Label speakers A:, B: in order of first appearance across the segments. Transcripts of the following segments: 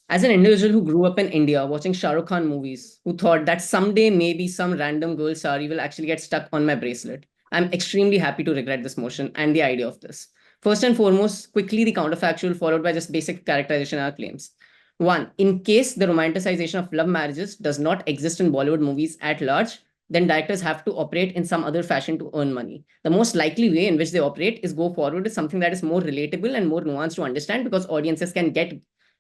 A: As an individual who grew up in India watching Shah Rukh Khan movies, who thought that someday maybe some random girl sari will actually get stuck on my bracelet, I'm extremely happy to regret this motion and the idea of this. First and foremost, quickly the counterfactual followed by just basic characterization of our claims. One, in case the romanticization of love marriages does not exist in Bollywood movies at large, then directors have to operate in some other fashion to earn money. The most likely way in which they operate is go forward with something that is more relatable and more nuanced to understand, because audiences can get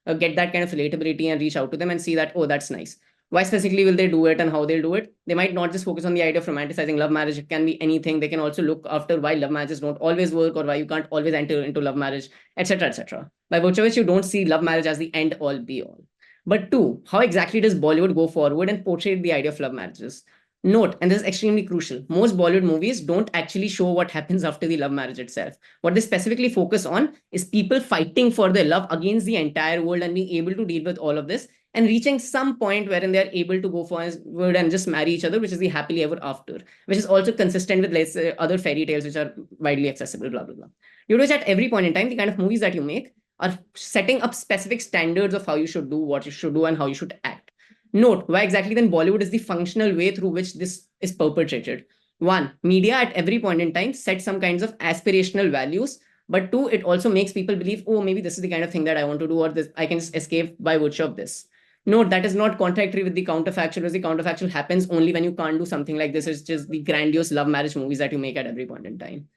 A: that kind of relatability and reach out to them and see that, oh, that's nice. Why specifically will they do it and how they'll do it? They might not just focus on the idea of romanticizing love marriage. It can be anything. They can also look after why love marriages don't always work, or why you can't always enter into love marriage, etc., etc. By virtue of which you don't see love marriage as the end all be all. But two, how exactly does Bollywood go forward and portray the idea of love marriages? Note, and this is extremely crucial, most Bollywood movies don't actually show what happens after the love marriage itself. What they specifically focus on is people fighting for their love against the entire world and being able to deal with all of this and reaching some point wherein they are able to go forward and just marry each other, which is the happily ever after, which is also consistent with, let's say, other fairy tales which are widely accessible, blah, blah, blah. Due to which at every point in time, the kind of movies that you make are setting up specific standards of how you should do, what you should do, and how you should act. Note, why exactly then Bollywood is the functional way through which this is perpetrated. One, media at every point in time sets some kinds of aspirational values, but two, it also makes people believe, oh, maybe this is the kind of thing that I want to do, or this I can escape by virtue of this. Note, that is not contradictory with the counterfactual, because the counterfactual happens only when you can't do something like this. It's just the grandiose love marriage movies that you make at every point in time.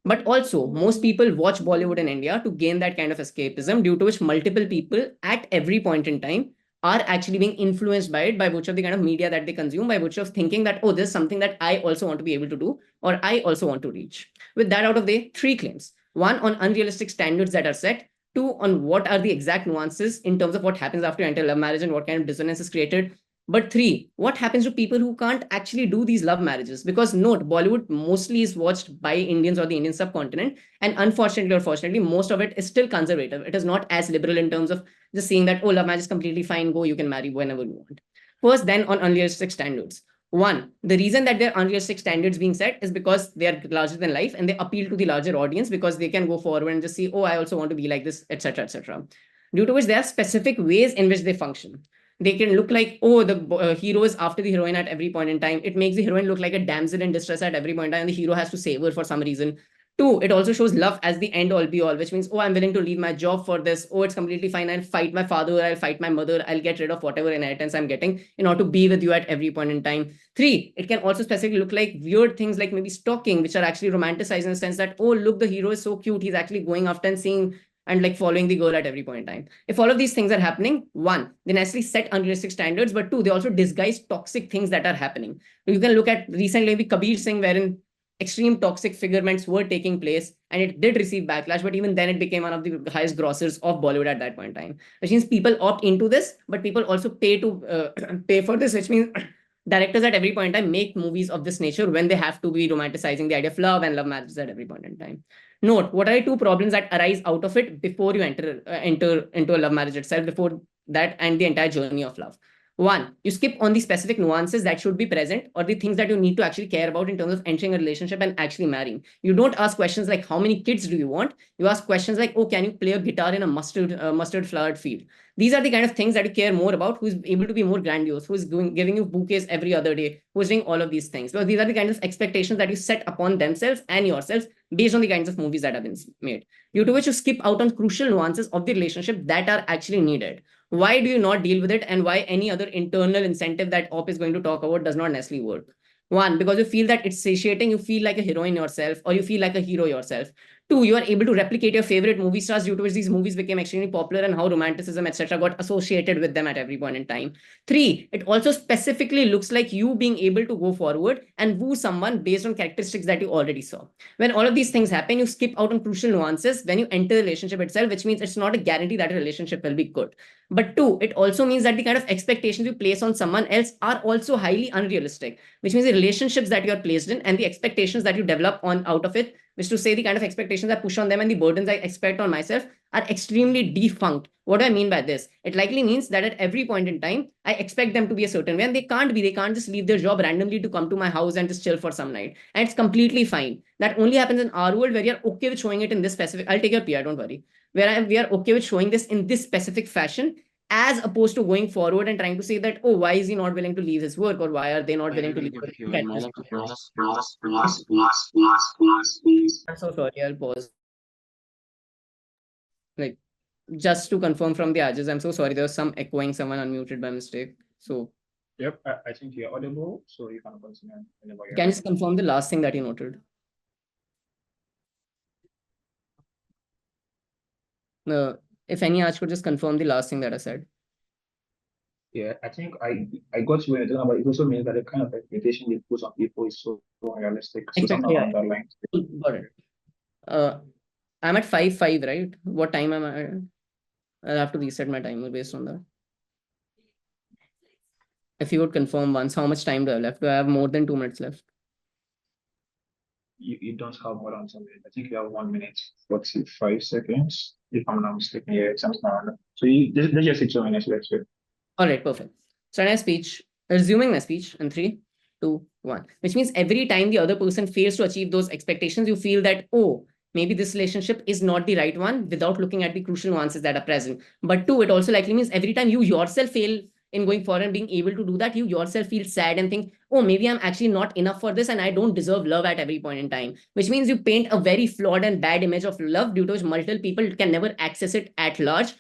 A: But also, most people watch Bollywood in India to gain that kind of escapism, due to which multiple people at every point in time are actually being influenced by it by virtue of the kind of media that they consume, by virtue of thinking that, oh, this is something that I also want to be able to do, or I also want to reach. With that out of the way, three claims. One, on unrealistic standards that are set. Two, on what are the exact nuances in terms of what happens after you enter love marriage and what kind of dissonance is created. But three, what happens to people who can't actually do these love marriages? Because note, Bollywood mostly is watched by Indians or the Indian subcontinent. And unfortunately or fortunately, most of it is still conservative. It is not as liberal in terms of just saying that, oh, love marriage is completely fine, go, you can marry whenever you want. First, then on unrealistic standards. One, the reason that there are unrealistic standards being set is because they are larger than life and they appeal to the larger audience, because they can go forward and just see, oh, I also want to be like this, etc., etc. Due to which there are specific ways in which they function. They can look like, oh, the hero is after the heroine at every point in time. It makes the heroine look like a damsel in distress at every point in time, and the hero has to save her for some reason. Two, it also shows love as the end all be all, which means, oh, I'm willing to leave my job for this. Oh, it's completely fine. I'll fight my father. I'll fight my mother. I'll get rid of whatever inheritance I'm getting in order to be with you at every point in time. Three, it can also specifically look like weird things like maybe stalking, which are actually romanticized in the sense that, oh, look, the hero is so cute. He's actually going after and seeing and like following the girl at every point in time. If all of these things are happening, one, they necessarily set unrealistic standards, but two, they also disguise toxic things that are happening. You can look at recently maybe Kabir Singh, wherein extreme toxic figurements were taking place and it did receive backlash, but even then it became one of the highest grossers of Bollywood at that point in time. Which means people opt into this, but people also pay to pay for this, which means directors at every point in time make movies of this nature when they have to be romanticizing the idea of love and love marriages at every point in time. Note, what are the two problems that arise out of it before you enter into a love marriage itself, before that and the entire journey of love? One, you skip on the specific nuances that should be present, or the things that you need to actually care about in terms of entering a relationship and actually marrying. You don't ask questions like, how many kids do you want? You ask questions like, oh, can you play a guitar in a mustard flowered field? These are the kind of things that you care more about, who's able to be more grandiose, who's giving you bouquets every other day, who's doing all of these things. Because these are the kinds of expectations that you set upon themselves and yourselves based on the kinds of movies that have been made. Due to which you skip out on crucial nuances of the relationship that are actually needed. Why do you not deal with it, and why any other internal incentive that OP is going to talk about does not necessarily work? One, because you feel that it's satiating, you feel like a heroine yourself, or you feel like a hero yourself. Two, you are able to replicate your favorite movie stars, due to which these movies became extremely popular and how romanticism, etc., got associated with them at every point in time. Three, it also specifically looks like you being able to go forward and woo someone based on characteristics that you already saw. When all of these things happen, you skip out on crucial nuances when you enter the relationship itself, which means it's not a guarantee that a relationship will be good. But two, it also means that the kind of expectations you place on someone else are also highly unrealistic, which means the relationships that you are placed in and the expectations that you develop on out of it, which to say the kind of expectations I push on them and the burdens I expect on myself, are extremely defunct. What do I mean by this? It likely means that at every point in time, I expect them to be a certain way, and they can't be. They can't just leave their job randomly to come to my house and just chill for some night. And it's completely fine. That only happens in our world, where you're okay with showing it in this specific. I'll take your PR, don't worry. Where we are okay with showing this in this specific fashion, as opposed to going forward and trying to say that, oh, why is he not willing to leave his work, or why are they not willing to leave work? I'm so sorry, I'll pause. Like, just to confirm from the edges, I'm so sorry, there was some echoing, someone unmuted by mistake. So
B: Yep, I think you're audible, so you can continue whenever you're
A: can you
B: ready.
A: just confirm the last thing that you noted? If any Arch could just confirm the last thing that I said.
B: Yeah, I think I got you when you're talking about it. Also means that the kind of expectation they put on people is so unrealistic. So something
A: Yeah.
B: along that line.
A: Got it. I'm at 5:05, right? What time am I? I'll have to reset my timer based on that. If you would confirm once, how much time do I have left? Do I have more than 2 minutes left?
B: You don't have more than 2 minutes. I think you have 1 minute 45 seconds, if I'm not mistaken. Yeah, something like that. So let's just say 2 minutes, let's say.
A: All right, perfect. So my speech, resuming my speech in 3, 2, 1, which means every time the other person fails to achieve those expectations, you feel that, oh, maybe this relationship is not the right one, without looking at the crucial nuances that are present. But 2, it also likely means every time you yourself fail in going forward and being able to do that, you yourself feel sad and think, oh, maybe I'm actually not enough for this and I don't deserve love at every point in time, which means you paint a very flawed and bad image of love, due to which multiple people can never access it at large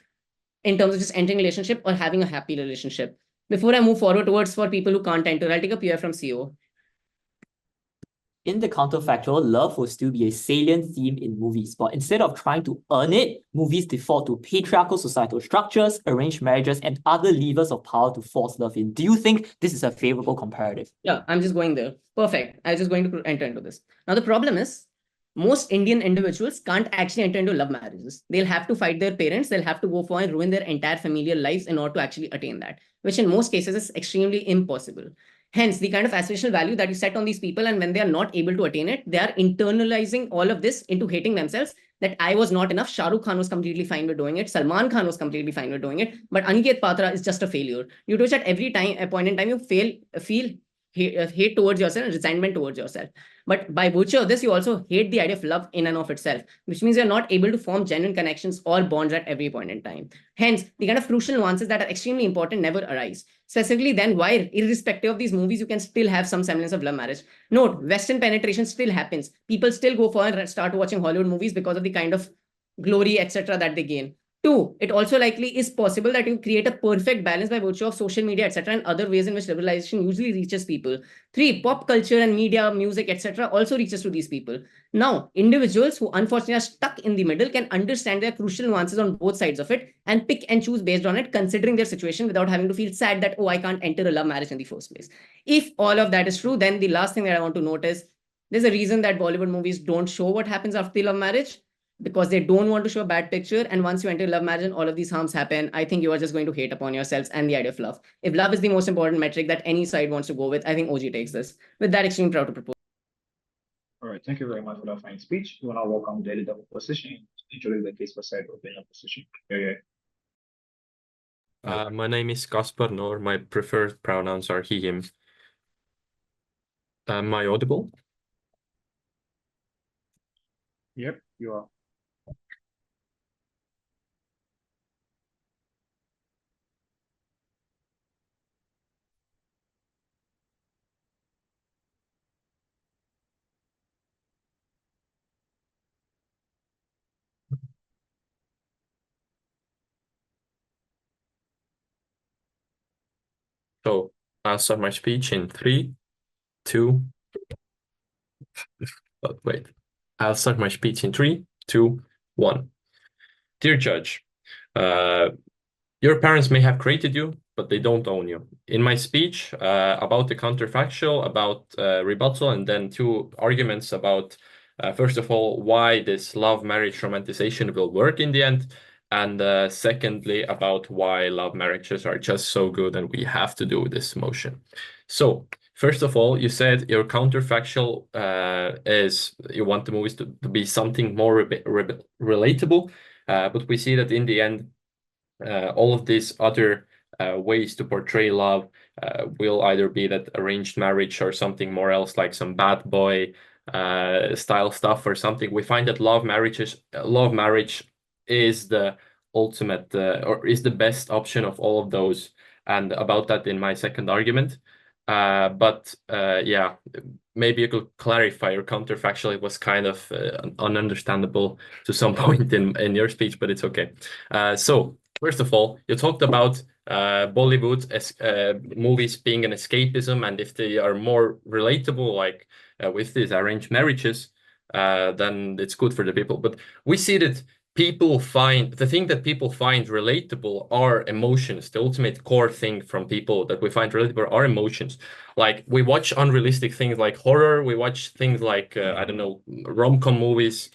A: in terms of just entering a relationship or having a happy relationship. Before I move forward towards for people who can't enter, I'll take a PI from CO.
C: In the counterfactual, love will still be a salient theme in movies, but instead of trying to earn it, movies default to patriarchal societal structures, arranged marriages, and other levers of power to force love in. Do you think this is a favorable comparative?
A: Yeah, I'm just going there. Perfect. I'm just going to enter into this. Now, the problem is most Indian individuals can't actually enter into love marriages. They'll have to fight their parents. They'll have to go for and ruin their entire familial lives in order to actually attain that, which in most cases is extremely impossible. Hence, the kind of aspirational value that you set on these people, and when they are not able to attain it, they are internalizing all of this into hating themselves, that I was not enough. Shah Rukh Khan was completely fine with doing it. Salman Khan was completely fine with doing it. But Aniket Patra is just a failure. You do that every time, a point in time, you feel hate towards yourself and resentment towards yourself. But by virtue of this, you also hate the idea of love in and of itself, which means you're not able to form genuine connections or bonds at every point in time. Hence, the kind of crucial nuances that are extremely important never arise. Specifically, then why, irrespective of these movies, you can still have some semblance of love marriage. Note, Western penetration still happens. People still go for and start watching Hollywood movies because of the kind of glory, etc., that they gain. 2, it also likely is possible that you create a perfect balance by virtue of social media, etc., and other ways in which liberalization usually reaches people. 3, pop culture and media, music, etc., also reaches to these people. Now, individuals who unfortunately are stuck in the middle can understand their crucial nuances on both sides of it and pick and choose based on it, considering their situation without having to feel sad that, oh, I can't enter a love marriage in the first place. If all of that is true, then the last thing that I want to note is there's a reason that Bollywood movies don't show what happens after the love marriage, because they don't want to show a bad picture. And once you enter love marriage and all of these harms happen, I think you are just going to hate upon yourselves and the idea of love. If love is the most important metric that any side wants to go with, I think OG takes this. With that, extremely proud to propose.
B: All right, thank you very much for that fine speech. You want to welcome the leader of opposition, introduce the case for side of the opposition.
D: My name is Kasper Noor. My preferred pronouns are he, him. Am I audible?
B: Yep, you are.
D: So I'll start my speech in 3, 2. Oh, wait. I'll start my speech in 3, 2, 1. Dear Judge, your parents may have created you, but they don't own you. In my speech about the counterfactual, about rebuttal, and then 2 arguments about, first of all, why this love marriage romanticization will work in the end, and secondly, about why love marriages are just so good and we have to do this motion. So, first of all, you said your counterfactual is you want the movies to be something more relatable, but we see that in the end, all of these other ways to portray love will either be that arranged marriage or something more else, like some bad boy style stuff or something. We find that love marriage is the ultimate or is the best option of all of those, and about that in my second argument. But yeah, maybe you could clarify your counterfactual. It was kind of ununderstandable to some point in your speech, but it's okay. So first of all, you talked about Bollywood as movies being an escapism, and if they are more relatable, like with these arranged marriages, then it's good for the people. But we see that the thing that people find relatable are emotions. The ultimate core thing from people that we find relatable are emotions. Like we watch unrealistic things like horror, we watch things like I don't know, rom-com movies,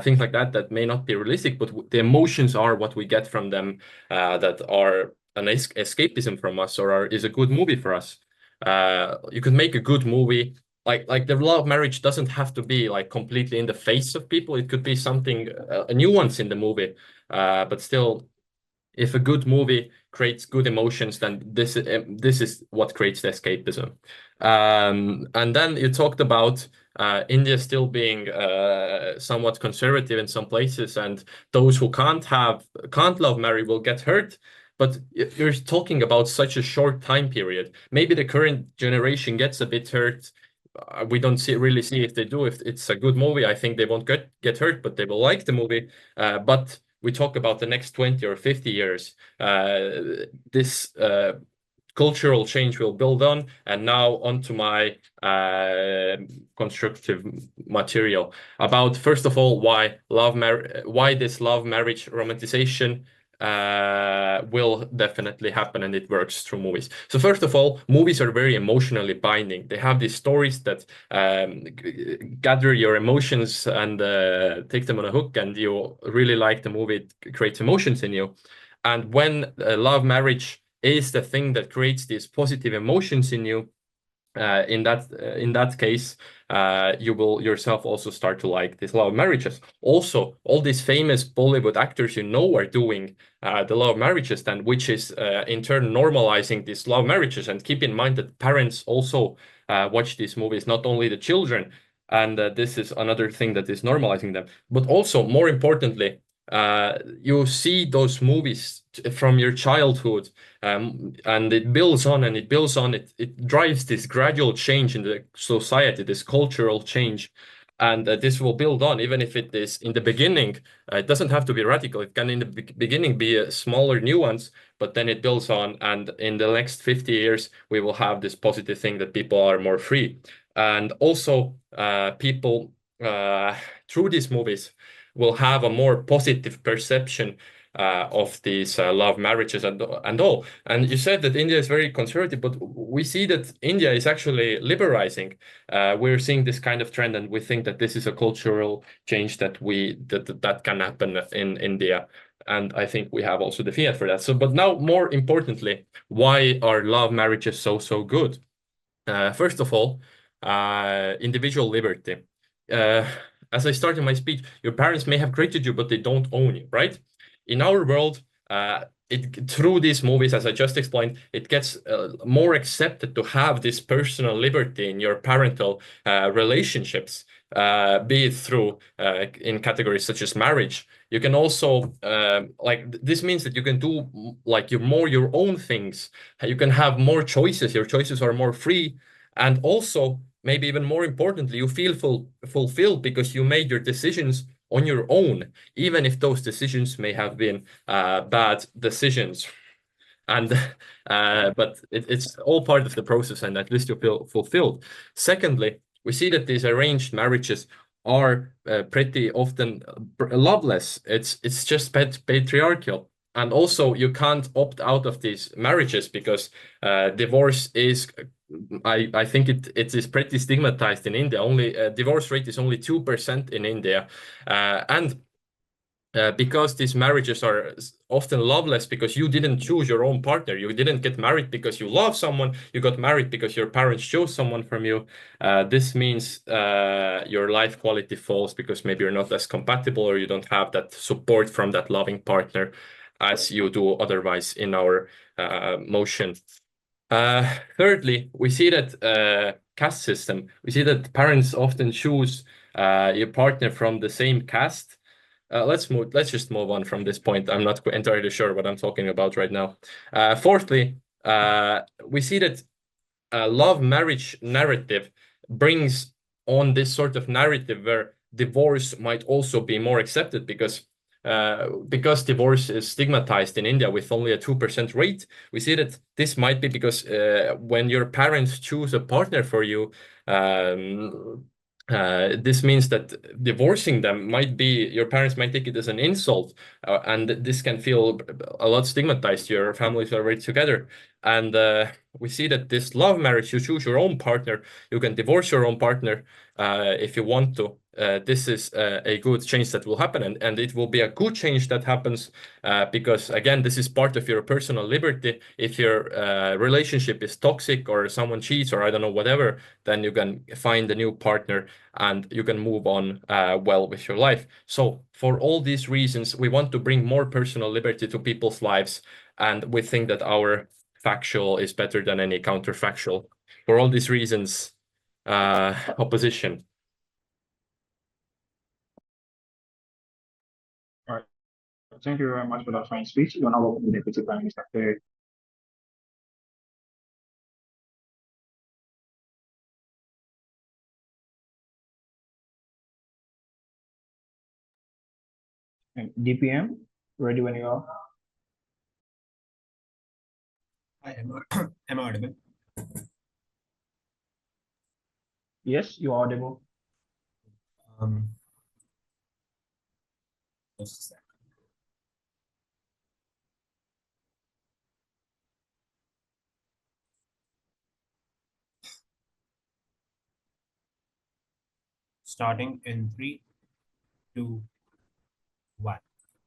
D: things like that may not be realistic, but the emotions are what we get from them, that are an escapism from us, or is a good movie for us. You could make a good movie. Like the love marriage doesn't have to be like completely in the face of people. It could be something a nuance in the movie, but still, if a good movie creates good emotions, then this is what creates the escapism. And then you talked about India still being somewhat conservative in some places, and those who can't love marry will get hurt. But you're talking about such a short time period. Maybe the current generation gets a bit hurt. We don't really see if they do. If it's a good movie, I think they won't get hurt, but they will like the movie. But we talk about the next 20 or 50 years. This cultural change will build on. And now onto my constructive material about, first of all, why this love marriage romanticization will definitely happen, and it works through movies. So first of all, movies are very emotionally binding. They have these stories that gather your emotions and take them on a hook, and you really like the movie. It creates emotions in you. And when love marriage is the thing that creates these positive emotions in you, in that case, you will yourself also start to like these love marriages. Also, all these famous Bollywood actors are doing the love marriages, then, which is in turn normalizing these love marriages. And keep in mind that parents also watch these movies, not only the children. And this is another thing that is normalizing them. But also, more importantly, you see those movies from your childhood, and it builds on and it builds on. It drives this gradual change in the society, this cultural change, and this will build on, even if it is in the beginning. It doesn't have to be radical. It can in the beginning be a smaller nuance, but then it builds on, and in the next 50 years we will have this positive thing that people are more free. And also people through these movies will have a more positive perception of these love marriages and all. And you said that India is very conservative, but we see that India is actually liberalizing. We're seeing this kind of trend, and we think that this is a cultural change that can happen in India. And I think we have also the fiat for that. So, but now, more importantly, why are love marriages so good? First of all, individual liberty. As I started my speech, your parents may have created you, but they don't own you, right? In our world, through these movies, as I just explained, it gets more accepted to have this personal liberty in your parental relationships, be it through in categories such as marriage. You can also this means that you can do your own things. You can have more choices. Your choices are more free, and also, maybe even more importantly, you feel fulfilled because you made your decisions on your own, even if those decisions may have been bad decisions. And but it's all part of the process, and at least you feel fulfilled. Secondly, we see that these arranged marriages are pretty often loveless. It's just patriarchal. And also, you can't opt out of these marriages because divorce is, I think it is pretty stigmatized in India. Only divorce rate is only 2% in India, and because these marriages are often loveless, because you didn't choose your own partner. You didn't get married because you love someone. You got married because your parents chose someone from you. This means your life quality falls because maybe you're not as compatible, or you don't have that support from that loving partner as you do otherwise in our motion. Thirdly, we see that caste system. We see that parents often choose your partner from the same caste. let's just move on from this point. I'm not entirely sure what I'm talking about right now. Fourthly, we see that love marriage narrative brings on this sort of narrative where divorce might also be more accepted because divorce is stigmatized in India with only a 2% rate. We see that this might be because when your parents choose a partner for you, this means that divorcing them your parents might take it as an insult, and this can feel a lot stigmatized. Your families are already together. And we see that this love marriage, you choose your own partner, you can divorce your own partner if you want to. This is a good change that will happen, and it will be a good change that happens because, again, this is part of your personal liberty. If your relationship is toxic or someone cheats or I don't know, whatever, then you can find a new partner and you can move on well with your life. So for all these reasons, we want to bring more personal liberty to people's lives, and we think that our factual is better than any counterfactual. For all these reasons, opposition.
B: All right. Thank you very much for that fine speech. You're now welcome to the Deputy Prime Minister. And DPM, ready when you are.
E: Am I audible?
B: Yes, you are audible.
E: Just a sec. Starting in 3, 2, 1.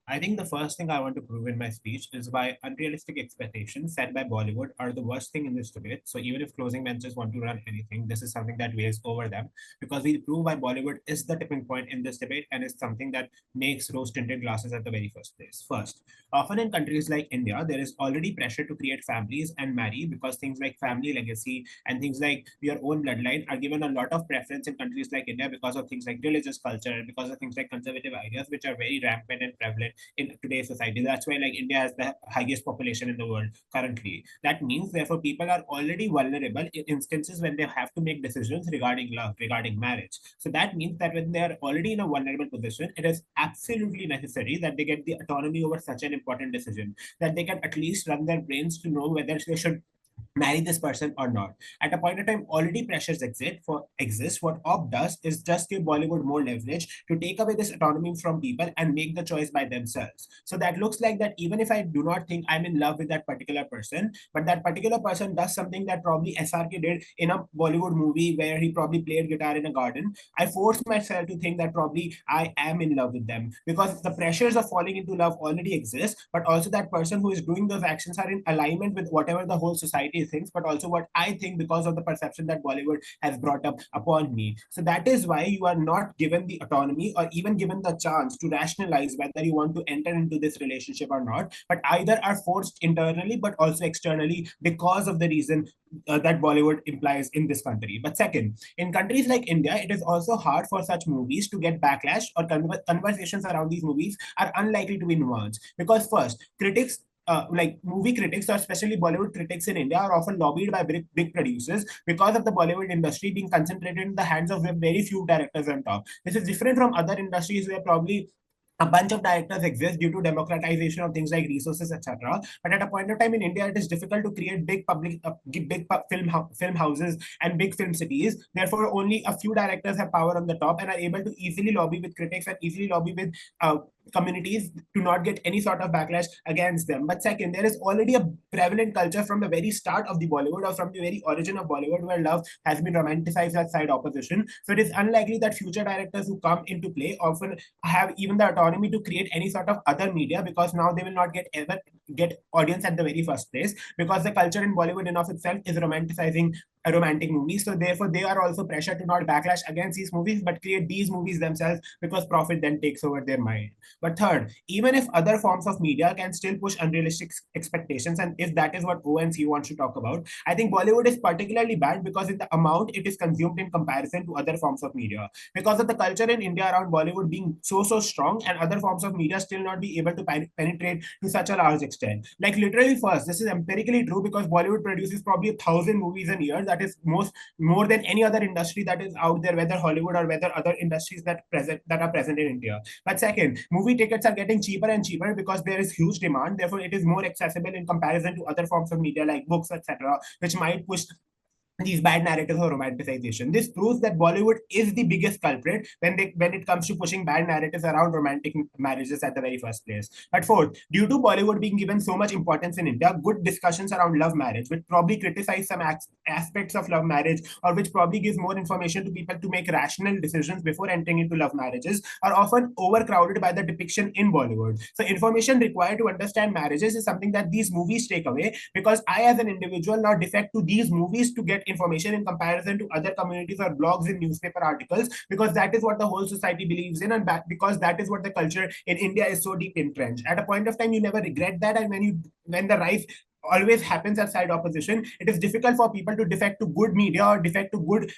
E: I think the first thing I want to prove in my speech is why unrealistic expectations set by Bollywood are the worst thing in this debate. So even if closing benches want to run anything, this is something that weighs over them, because we prove why Bollywood is the tipping point in this debate and is something that makes rose-tinted glasses at the very first place. First, often in countries like India, there is already pressure to create families and marry because things like family legacy and things like your own bloodline are given a lot of preference in countries like India because of things like religious culture and because of things like conservative ideas, which are very rampant and prevalent in today's society. That's why like India has the highest population in the world currently. That means therefore people are already vulnerable in instances when they have to make decisions regarding love, regarding marriage. So that means that when they are already in a vulnerable position, it is absolutely necessary that they get the autonomy over such an important decision, that they can at least run their brains to know whether they should marry this person or not. At a point in time, already pressures exist. What OP does is just give Bollywood more leverage to take away this autonomy from people and make the choice by themselves. So that looks like that even if I do not think I'm in love with that particular person, but that particular person does something that probably SRK did in a Bollywood movie where he probably played guitar in a garden, I force myself to think that probably I am in love with them, because the pressures of falling into love already exist, but also that person who is doing those actions are in alignment with whatever the whole society thinks, but also what I think because of the perception that Bollywood has brought up upon me. So that is why you are not given the autonomy or even given the chance to rationalize whether you want to enter into this relationship or not, but either are forced internally but also externally because of the reason that Bollywood implies in this country. But second, in countries like India, it is also hard for such movies to get backlash, or conversations around these movies are unlikely to be nuanced, because first, critics like movie critics, or especially Bollywood critics in India, are often lobbied by big producers because of the Bollywood industry being concentrated in the hands of very few directors on top. This is different from other industries where probably a bunch of directors exist due to democratization of things like resources, etc. But at a point of time in India, it is difficult to create big film houses and big film cities. Therefore, only a few directors have power on the top and are able to easily lobby with critics and easily lobby with communities to not get any sort of backlash against them. But second, there is already a prevalent culture from the very start of the Bollywood, or from the very origin of Bollywood, where love has been romanticized as side opposition. So it is unlikely that future directors who come into play often have even the autonomy to create any sort of other media, because now they will not ever get audience at the very first place, because the culture in Bollywood in of itself is romanticizing romantic movies. So therefore, they are also pressured to not backlash against these movies, but create these movies themselves because profit then takes over their mind. But third, even if other forms of media can still push unrealistic expectations, and if that is what ONC wants to talk about, I think Bollywood is particularly bad because in the amount it is consumed in comparison to other forms of media. Because of the culture in India around Bollywood being so strong, and other forms of media still not be able to penetrate to such a large extent. Like literally, first, this is empirically true because Bollywood produces probably 1,000 movies a year. That is more than any other industry that is out there, whether Hollywood or whether other industries that are present in India. But second, movie tickets are getting cheaper and cheaper because there is huge demand. Therefore, it is more accessible in comparison to other forms of media like books, etc., which might push these bad narratives or romanticization. This proves that Bollywood is the biggest culprit when it comes to pushing bad narratives around romantic marriages at the very first place. But fourth, due to Bollywood being given so much importance in India, good discussions around love marriage, which probably criticize some aspects of love marriage, or which probably gives more information to people to make rational decisions before entering into love marriages, are often overcrowded by the depiction in Bollywood. So information required to understand marriages is something that these movies take away, because I as an individual now defect to these movies to get information in comparison to other communities or blogs and newspaper articles, because that is what the whole society believes in, and because that is what the culture in India is so deep entrenched. At a point of time, you never regret that, and when the rise always happens at side opposition, it is difficult for people to defect to good media or defect to good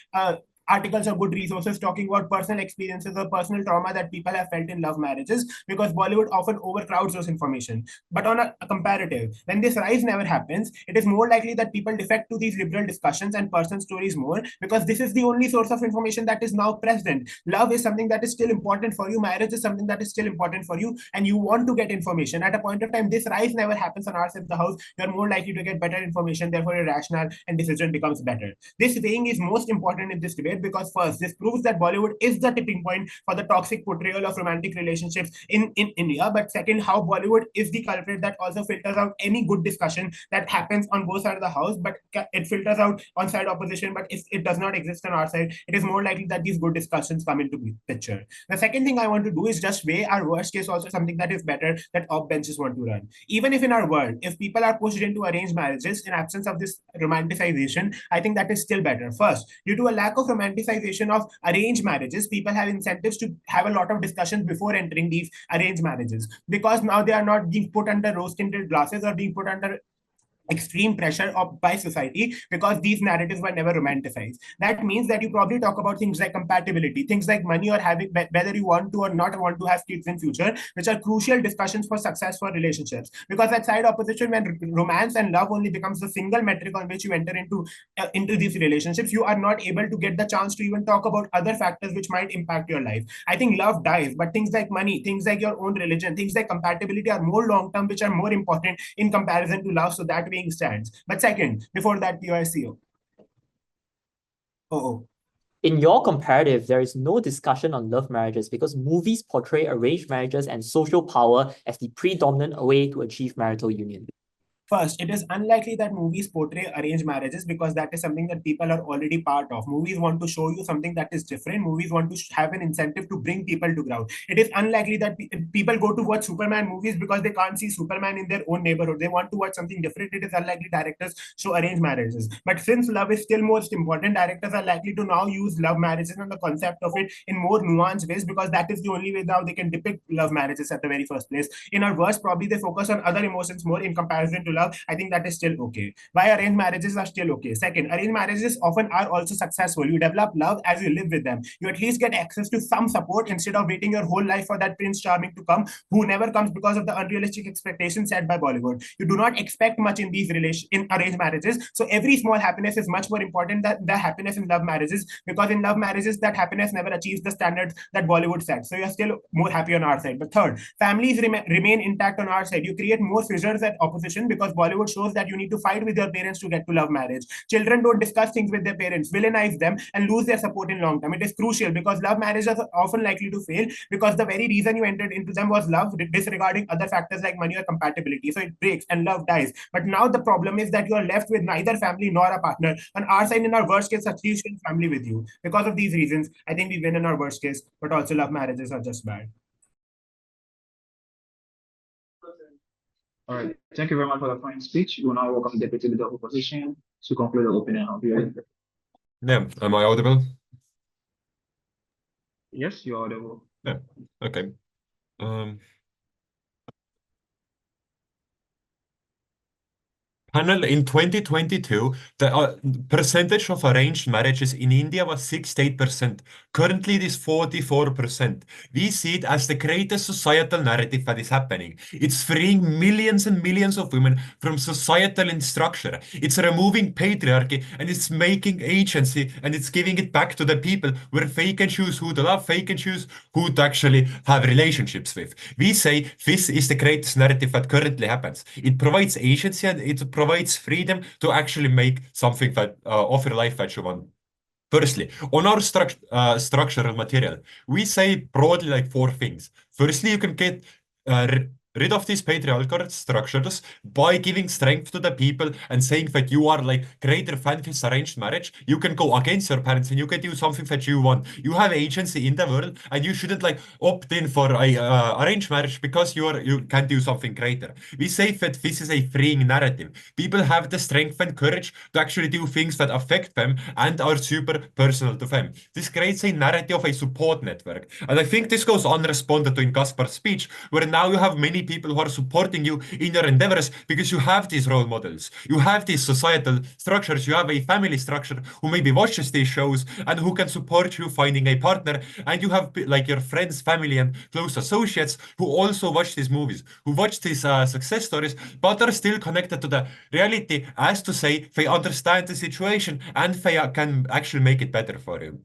E: articles or good resources talking about personal experiences or personal trauma that people have felt in love marriages, because Bollywood often overcrowds those information. But on a comparative, when this rise never happens, it is more likely that people defect to these liberal discussions and personal stories more, because this is the only source of information that is now present. Love is something that is still important for you. Marriage is something that is still important for you, and you want to get information. At a point of time, this rise never happens on our side of the house. You're more likely to get better information, therefore your rationale and decision becomes better. This weighing is most important in this debate, because first, this proves that Bollywood is the tipping point for the toxic portrayal of romantic relationships in India. But second, how Bollywood is the culprit that also filters out any good discussion that happens on both sides of the house, but it filters out on side opposition. But if it does not exist on our side, it is more likely that these good discussions come into the picture. The second thing I want to do is just weigh our worst case also something that is better that op benches want to run. Even if in our world, if people are pushed into arranged marriages in absence of this romanticization, I think that is still better. First, due to a lack of romanticization of arranged marriages, people have incentives to have a lot of discussions before entering these arranged marriages, because now they are not being put under rose-tinted glasses or being put under extreme pressure by society, because these narratives were never romanticized. That means that you probably talk about things like compatibility, things like money, or having whether you want to or not want to have kids in future, which are crucial discussions for success for relationships. Because at side opposition, when romance and love only becomes the single metric on which you enter into these relationships, you are not able to get the chance to even talk about other factors which might impact your life. I think love dies, but things like money, things like your own religion, things like compatibility are more long term, which are more important in comparison to love. So that way stands. But second, before that, POSCO.
C: In your comparative, there is no discussion on love marriages because movies portray arranged marriages and social power as the predominant way to achieve marital union.
E: First, it is unlikely that movies portray arranged marriages because that is something that people are already part of. Movies want to show you something that is different. Movies want to have an incentive to bring people to ground. It is unlikely that people go to watch Superman movies because they can't see Superman in their own neighborhood. They want to watch something different. It is unlikely directors show arranged marriages. But since love is still most important, directors are likely to now use love marriages and the concept of it in more nuanced ways, because that is the only way now they can depict love marriages at the very first place. In our worst, probably they focus on other emotions more in comparison to love. I think that is still okay. Why arranged marriages are still okay? Second, arranged marriages often are also successful. You develop love as you live with them. You at least get access to some support instead of waiting your whole life for that Prince Charming to come, who never comes because of the unrealistic expectations set by Bollywood. You do not expect much in these arranged marriages. So every small happiness is much more important than the happiness in love marriages, because in love marriages, that happiness never achieves the standards that Bollywood sets. So you're still more happy on our side. But third, families remain intact on our side. You create more fissures at opposition because Bollywood shows that you need to fight with your parents to get to love marriage. Children don't discuss things with their parents, villainize them, and lose their support in long term. It is crucial because love marriages are often likely to fail because the very reason you entered into them was love, disregarding other factors like money or compatibility. So it breaks and love dies. But now the problem is that you are left with neither family nor a partner. On our side, in our worst case, at least family with you. Because of these reasons, I think we win in our worst case, but also love marriages are just bad.
B: All right. Thank you very much for the fine speech. We will now welcome Deputy Leader of Opposition to conclude the opening of the
F: Yeah, am I audible?
B: Yes, you're audible.
F: Yeah, okay. Panel, in 2022, the percentage of arranged marriages in India was 68%. Currently, it is 44%. We see it as the greatest societal narrative that is happening. It's freeing millions and millions of women from societal structure. It's removing patriarchy and it's making agency and it's giving it back to the people where they can choose who to love, they can choose who to actually have relationships with. We say this is the greatest narrative that currently happens. It provides agency and it provides freedom to actually make something that of your life that you want. Firstly, on our structural material, we say broadly like 4 things. Firstly, you can get rid of these patriarchal structures by giving strength to the people and saying that you are like greater fan of this arranged marriage. You can go against your parents and you can do something that you want. You have agency in the world and you shouldn't like opt in for a arranged marriage because you can do something greater. We say that this is a freeing narrative. People have the strength and courage to actually do things that affect them and are super personal to them. This creates a narrative of a support network. And I think this goes unresponded to in Kaspar's speech, where now you have many people who are supporting you in your endeavors because you have these role models. You have these societal structures. You have a family structure who maybe watches these shows and who can support you finding a partner. And you have like your friends, family, and close associates who also watch these movies, who watch these success stories, but are still connected to the reality, as to say they understand the situation and they can actually make it better for you.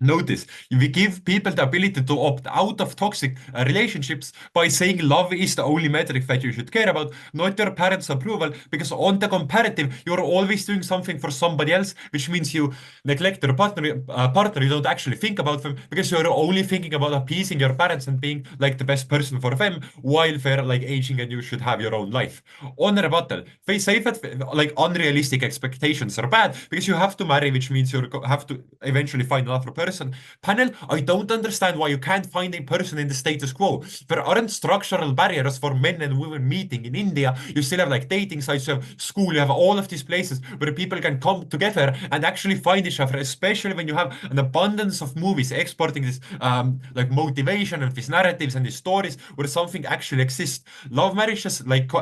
F: Notice, we give people the ability to opt out of toxic relationships by saying love is the only metric that you should care about, not your parents' approval, because on the comparative, you're always doing something for somebody else, which means you neglect your partner, you don't actually think about them, because you're only thinking about appeasing your parents and being like the best person for them, while they're like aging and you should have your own life. On rebuttal, they say that like unrealistic expectations are bad, because you have to marry, which means you have to eventually find another person. Panel, I don't understand why you can't find a person in the status quo. There aren't structural barriers for men and women meeting in India. You still have like dating sites, you have school, you have all of these places where people can come together and actually find each other, especially when you have an abundance of movies exporting this like motivation and these narratives and these stories where something actually exists. Love marriages like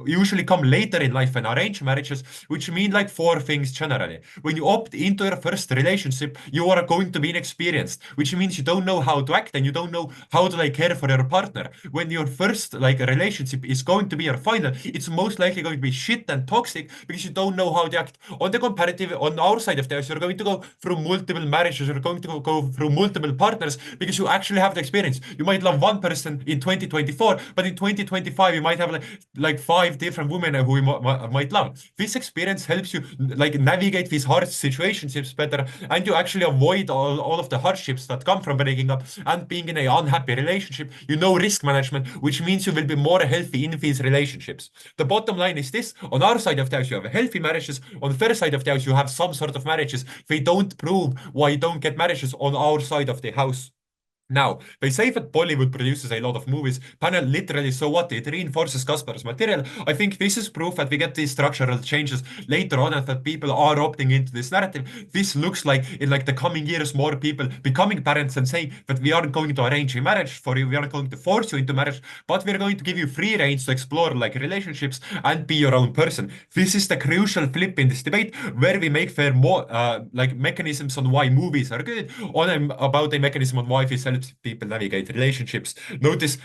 F: usually come later in life than arranged marriages, which mean like 4 things generally. When you opt into your first relationship, you are going to be inexperienced, which means you don't know how to act and you don't know how to like care for your partner. When your first like relationship is going to be your final, it's most likely going to be shit and toxic because you don't know how to act. On the comparative, on our side of things, you're going to go through multiple marriages, you're going to go through multiple partners because you actually have the experience. You might love one person in 2024, but in 2025 you might have like 5 different women who you might love. This experience helps you like navigate these hard situationships better, and you actually avoid all of the hardships that come from breaking up and being in an unhappy relationship. You know risk management, which means you will be more healthy in these relationships. The bottom line is this: on our side of the house, you have healthy marriages. On their side of the house, you have some sort of marriages. They don't prove why you don't get marriages on our side of the house. Now, they say that Bollywood produces a lot of movies. Panel, literally, so what? It reinforces Kaspar's material. I think this is proof that we get these structural changes later on and that people are opting into this narrative. This looks like in like the coming years, more people becoming parents and saying that we aren't going to arrange a marriage for you, we aren't going to force you into marriage, but we're going to give you free reins to explore like relationships and be your own person. This is the crucial flip in this debate where we make fair more like mechanisms on why movies are good, on about a mechanism on why this helps people navigate relationships. Notice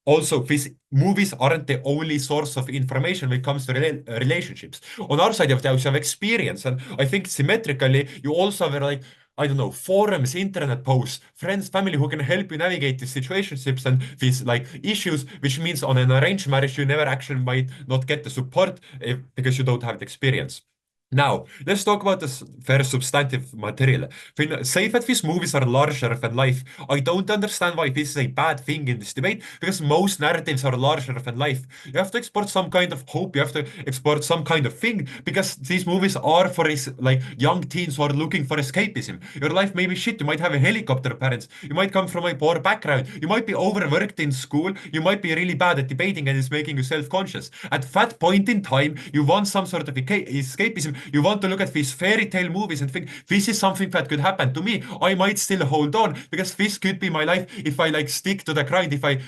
F: also, these movies aren't the only source of information when it comes to relationships. On our side of the house, you have experience, and I think symmetrically, you also have like, I don't know, forums, internet posts, friends, family who can help you navigate these situationships and these like issues, which means on an arranged marriage, you never actually might not get the support because you don't have the experience. Now, let's talk about this very substantive material. When say that these movies are larger than life, I don't understand why this is a bad thing in this debate, because most narratives are larger than life. You have to export some kind of hope, you have to export some kind of thing, because these movies are for like young teens who are looking for escapism. Your life may be shit, you might have a helicopter parents, you might come from a poor background, you might be overworked in school, you might be really bad at debating and it's making you self-conscious. At that point in time, you want some sort of escapism, You want to look at these fairy tale movies and think this is something that could happen to me. I might still hold on because this could be my life if I like stick to the grind, if I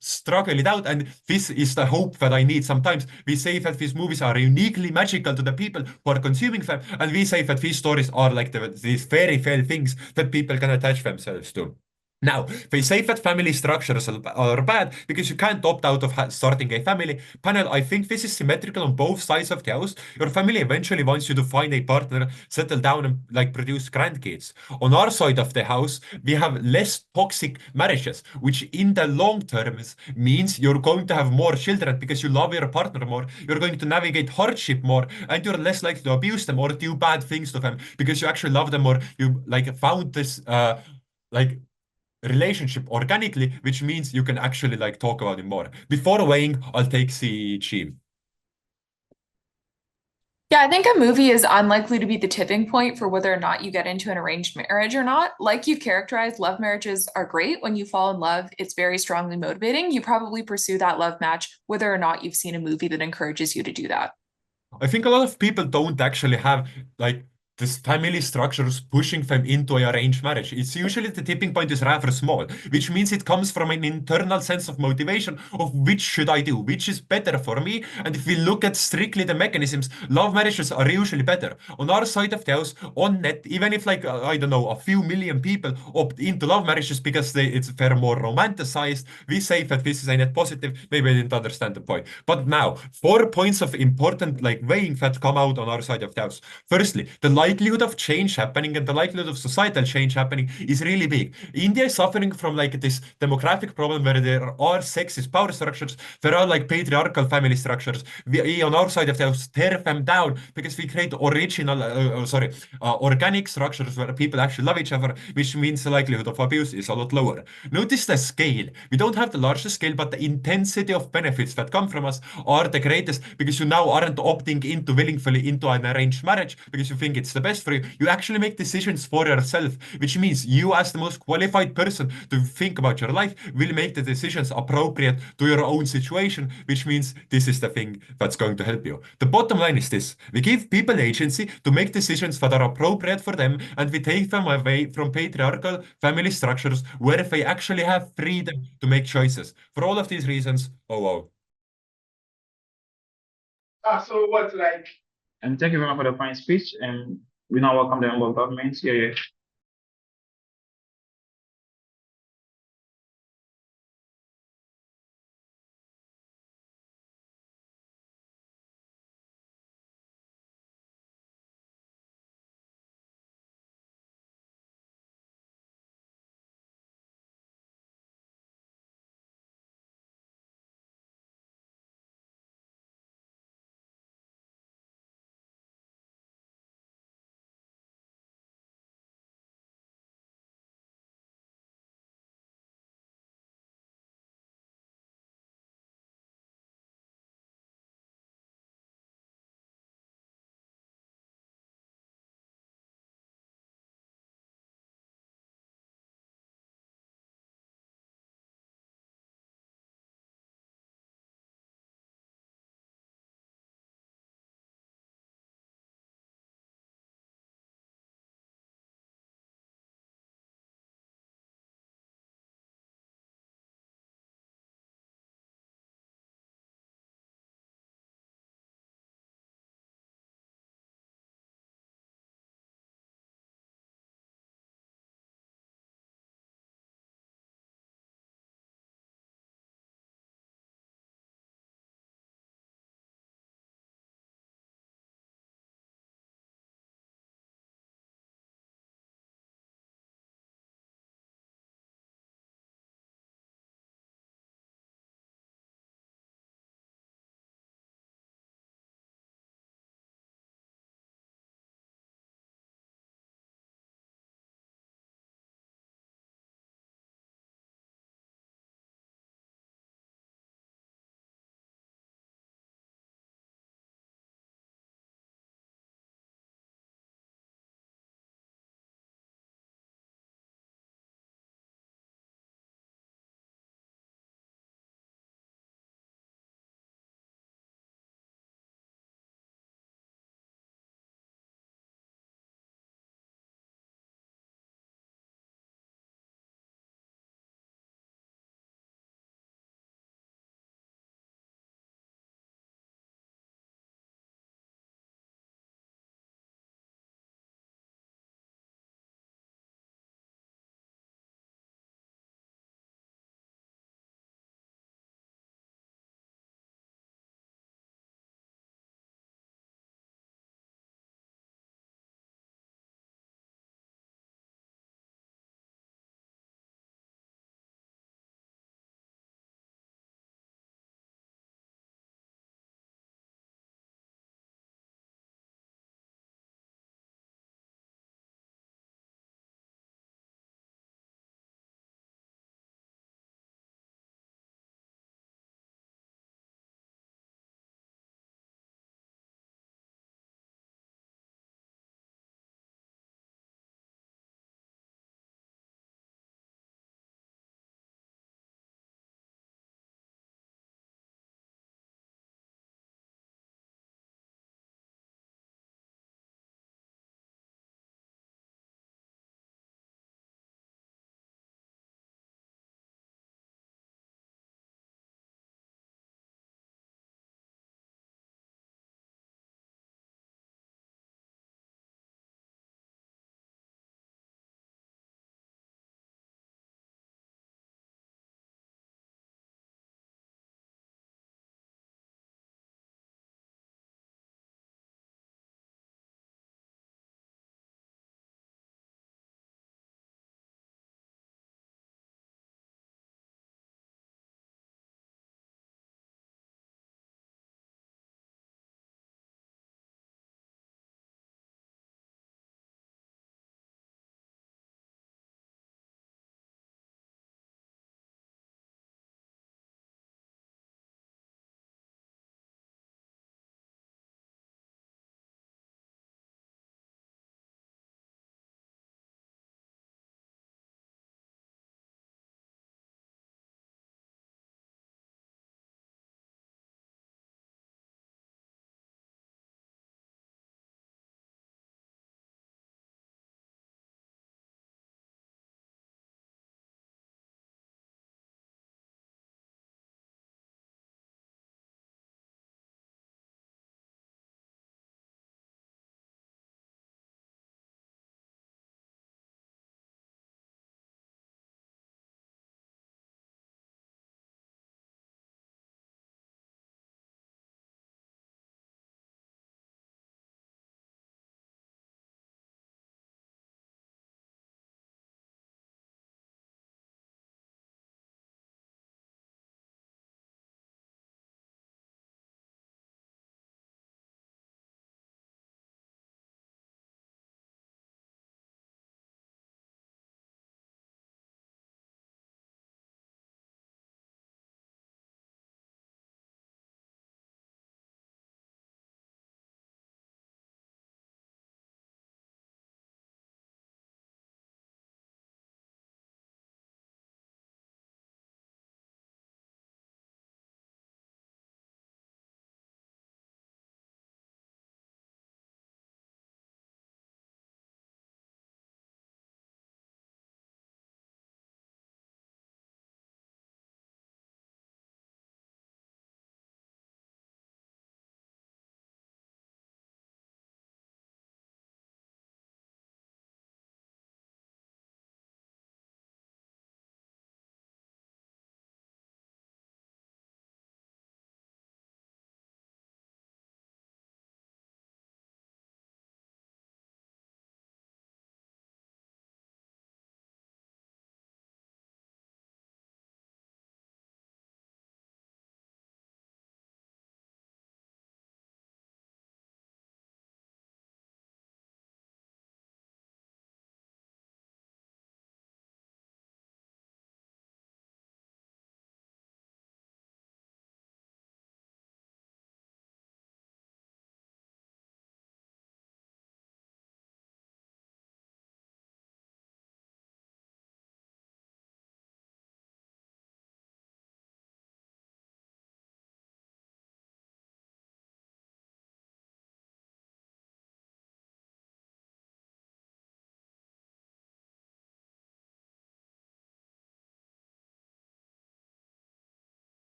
F: struggle it out. And this is the hope that I need. Sometimes we say that these movies are uniquely magical to the people who are consuming them, and we say that these stories are like these fairy tale things that people can attach themselves to. Now, they say that family structures are bad because you can't opt out of starting a family. Panel, I think this is symmetrical on both sides of the house. Your family eventually wants you to find a partner, settle down, and like produce grandkids. On our side of the house, we have less toxic marriages, which in the long terms means you're going to have more children because you love your partner more. You're going to navigate hardship more, and you're less likely to abuse them or do bad things to them because you actually love them, or you like found this like relationship organically, which means you can actually like talk about it more. Before weighing, I'll take CG.
G: Yeah, I think a movie is unlikely to be the tipping point for whether or not you get into an arranged marriage or not. Like you've characterized, love marriages are great. When you fall in love, it's very strongly motivating. You probably pursue that love match whether or not you've seen a movie that encourages you to do that.
F: I think a lot of people don't actually have like this family structures pushing them into an arranged marriage. It's usually the tipping point is rather small, which means it comes from an internal sense of motivation of which should I do, which is better for me. And if we look at strictly the mechanisms, love marriages are usually better. On our side of the house, on net, even if like, I don't know, a few million people opt into love marriages because they're more romanticized, we say that this is a net positive. Maybe I didn't understand the point. But now, 4 points of important like weighing that come out on our side of the house. Firstly, the likelihood of change happening and the likelihood of societal change happening is really big. India is suffering from like this demographic problem where there are sexist power structures, there are like patriarchal family structures. We on our side of the house tear them down because we create original, organic structures where people actually love each other, which means the likelihood of abuse is a lot lower. Notice the scale. We don't have the largest scale, but the intensity of benefits that come from us are the greatest because you now aren't opting into willingly into an arranged marriage because you think it's the best for you. You actually make decisions for yourself, which means you, as the most qualified person to think about your life, will make the decisions appropriate to your own situation, which means this is the thing that's going to help you. The bottom line is this: we give people agency to make decisions that are appropriate for them, and we take them away from patriarchal family structures where they actually have freedom to make choices. For all of these reasons, oh wow.
B: So what like? And thank you very much for the fine speech. And we now welcome the member of government. Yeah.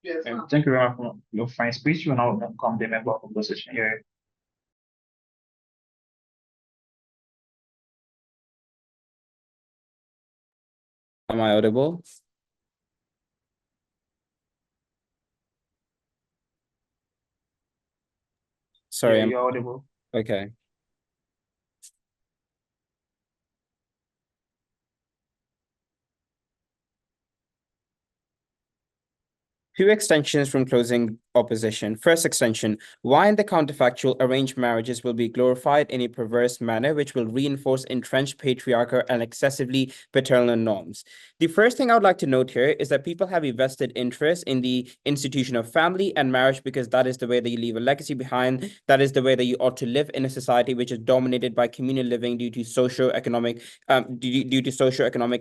B: And thank you very much for your fine speech. You now come the member of the session here.
H: Am I audible? Sorry,
B: Yeah, you're audible.
H: okay. Two extensions from closing opposition. First extension, why in the counterfactual arranged marriages will be glorified in a perverse manner, which will reinforce entrenched patriarchal and excessively paternal norms. The first thing I would like to note here is that people have a vested interest in the institution of family and marriage because that is the way that you leave a legacy behind. That is the way that you ought to live in a society which is dominated by communal living due to socio-economic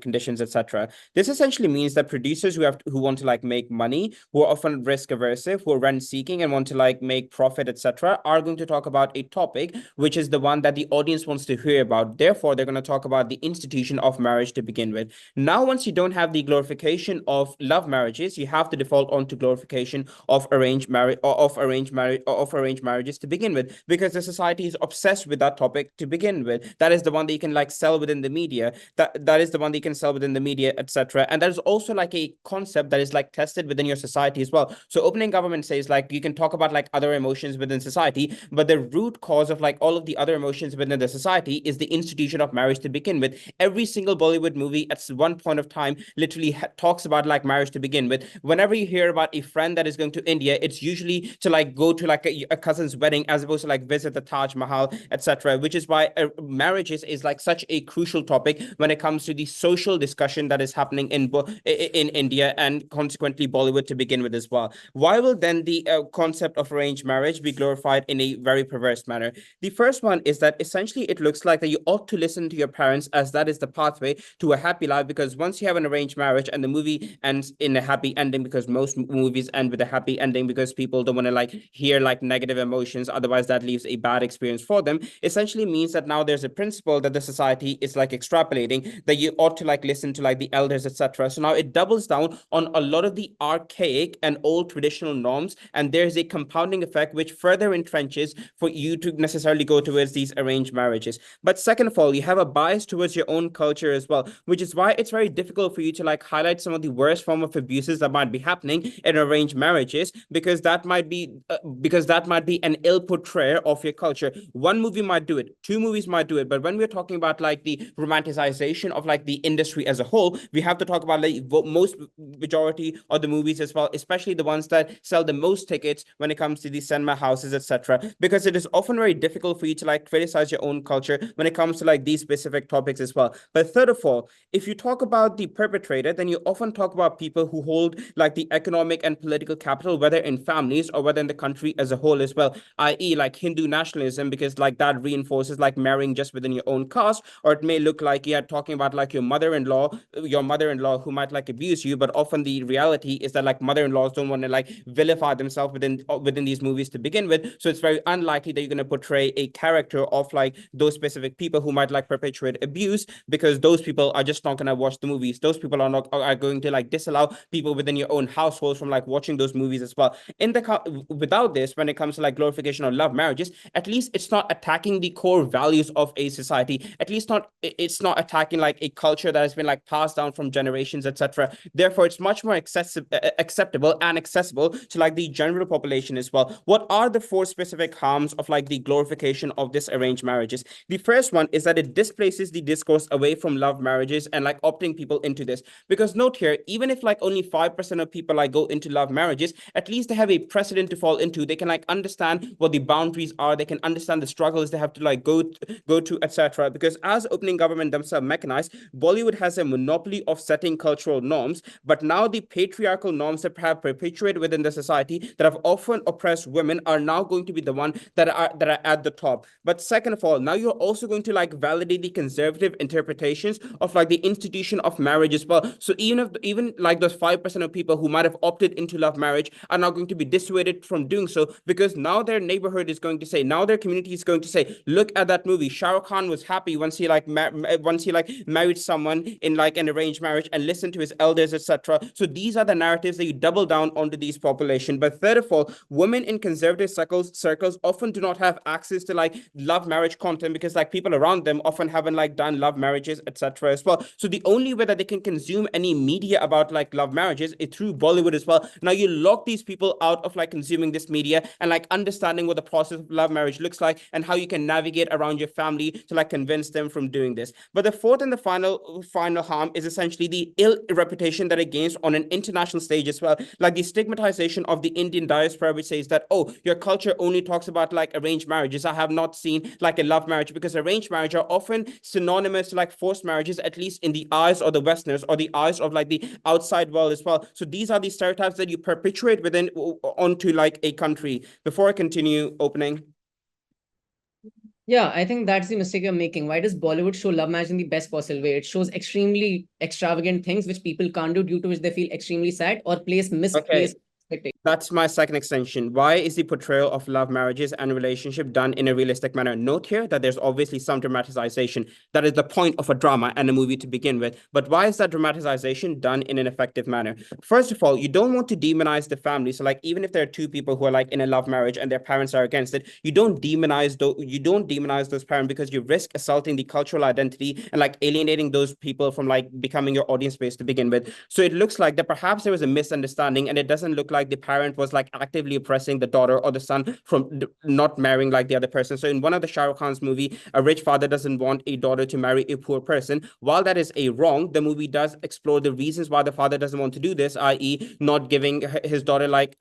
H: conditions, etc. This essentially means that producers who want to like make money, who are often risk aversive, who are rent seeking and want to like make profit, etc., are going to talk about a topic which is the one that the audience wants to hear about. Therefore, they're going to talk about the institution of marriage to begin with. Now, once you don't have the glorification of love marriages, you have to default on to glorification of arranged marriages to begin with, because the society is obsessed with that topic to begin with. That is the one that you can like sell within the media. That is the one that you can sell within the media, etc. And that is also like a concept that is like tested within your society as well. So opening government says like you can talk about like other emotions within society, but the root cause of like all of the other emotions within the society is the institution of marriage to begin with. Every single Bollywood movie at one point of time literally talks about like marriage to begin with. Whenever you hear about a friend that is going to India, it's usually to like go to like a cousin's wedding as opposed to like visit the Taj Mahal, etc. Which is why marriages is like such a crucial topic when it comes to the social discussion that is happening in India and consequently Bollywood to begin with as well. Why will then the concept of arranged marriage be glorified in a very perverse manner? The first one is that essentially it looks like that you ought to listen to your parents, as that is the pathway to a happy life, because once you have an arranged marriage and the movie ends in a happy ending, because most movies end with a happy ending because people don't want to like hear like negative emotions, otherwise that leaves a bad experience for them, essentially means that now there's a principle that the society is like extrapolating that you ought to like listen to like the elders, etc. So now it doubles down on a lot of the archaic and old traditional norms, and there's a compounding effect which further entrenches for you to necessarily go towards these arranged marriages. But second of all, you have a bias towards your own culture as well, which is why it's very difficult for you to like highlight some of the worst form of abuses that might be happening in arranged marriages, because that might be an ill portrayal of your culture. One movie might do it, two movies might do it, but when we're talking about like the romanticization of like the industry as a whole, we have to talk about like most majority of the movies as well, especially the ones that sell the most tickets when it comes to the cinema houses, etc. Because it is often very difficult for you to like criticize your own culture when it comes to like these specific topics as well. But third of all, if you talk about the perpetrator, then you often talk about people who hold like the economic and political capital, whether in families or whether in the country as a whole as well, i.e. like Hindu nationalism, because like that reinforces like marrying just within your own caste, or it may look like you're talking about like your mother-in-law who might like abuse you, but often the reality is that like mother-in-laws don't want to like vilify themselves within these movies to begin with. So it's very unlikely that you're going to portray a character of like those specific people who might like perpetuate abuse, because those people are just not going to watch the movies. Those people are going to like disallow people within your own households from like watching those movies as well. Without this, when it comes to like glorification of love marriages, at least it's not attacking the core values of a society. At least it's not attacking like a culture that has been like passed down from generations, etc. Therefore, it's much more acceptable and accessible to like the general population as well. What are the four specific harms of like the glorification of this arranged marriages? The first one is that it displaces the discourse away from love marriages and like opting people into this. Because note here, even if like only 5% of people like go into love marriages, at least they have a precedent to fall into. They can like understand what the boundaries are. They can understand the struggles they have to like go to, etc. Because as opening government themselves mechanized, Bollywood has a monopoly of setting cultural norms, but now the patriarchal norms that have perpetuated within the society that have often oppressed women are now going to be the one that are at the top. But second of all, now you're also going to like validate the conservative interpretations of like the institution of marriage as well. So even like those 5% of people who might have opted into love marriage are now going to be dissuaded from doing so, because now their neighborhood is going to say, now their community is going to say, look at that movie. Shah Rukh Khan was happy once he married someone in like an arranged marriage and listened to his elders, etc. So these are the narratives that you you double down onto these population. But third of all, women in conservative circles often do not have access to like love marriage content because like people around them often haven't like done love marriages, etc. as well. So the only way that they can consume any media about like love marriages is through Bollywood as well. Now you lock these people out of like consuming this media and like understanding what the process of love marriage looks like and how you can navigate around your family to like convince them from doing this. But the fourth and the final harm is essentially the ill reputation that it gains on an international stage as well, like the stigmatization of the Indian diaspora, which says that, oh, your culture only talks about like arranged marriages. I have not seen like a love marriage, because arranged marriage are often synonymous to like forced marriages, at least in the eyes of the Westerners or the eyes of like the outside world as well. So these are the stereotypes that you perpetuate within onto like a country. Before I continue opening.
A: Yeah, I think that's the mistake you're making. Why does Bollywood show love marriage in the best possible way? It shows extremely extravagant things which people can't do, due to which they feel extremely sad, or place misplaced expectations.
H: That's my second extension. Why is the portrayal of love marriages and relationship done in a realistic manner? Note here that there's obviously some dramatization. That is the point of a drama and a movie to begin with. But why is that dramatization done in an effective manner? First of all, you don't want to demonize the family. So like, even if there are two people who are like in a love marriage and their parents are against it, you don't demonize those parents, because you risk assaulting the cultural identity and like alienating those people from like becoming your audience base to begin with. So it looks like that perhaps there was a misunderstanding, and it doesn't look like the parent was like actively oppressing the daughter or the son from not marrying like the other person. So in one of the Shah Rukh Khan's movie, a rich father doesn't want a daughter to marry a poor person. While that is a wrong, the movie does explore the reasons why the father doesn't want to do this, i.e. not giving his daughter like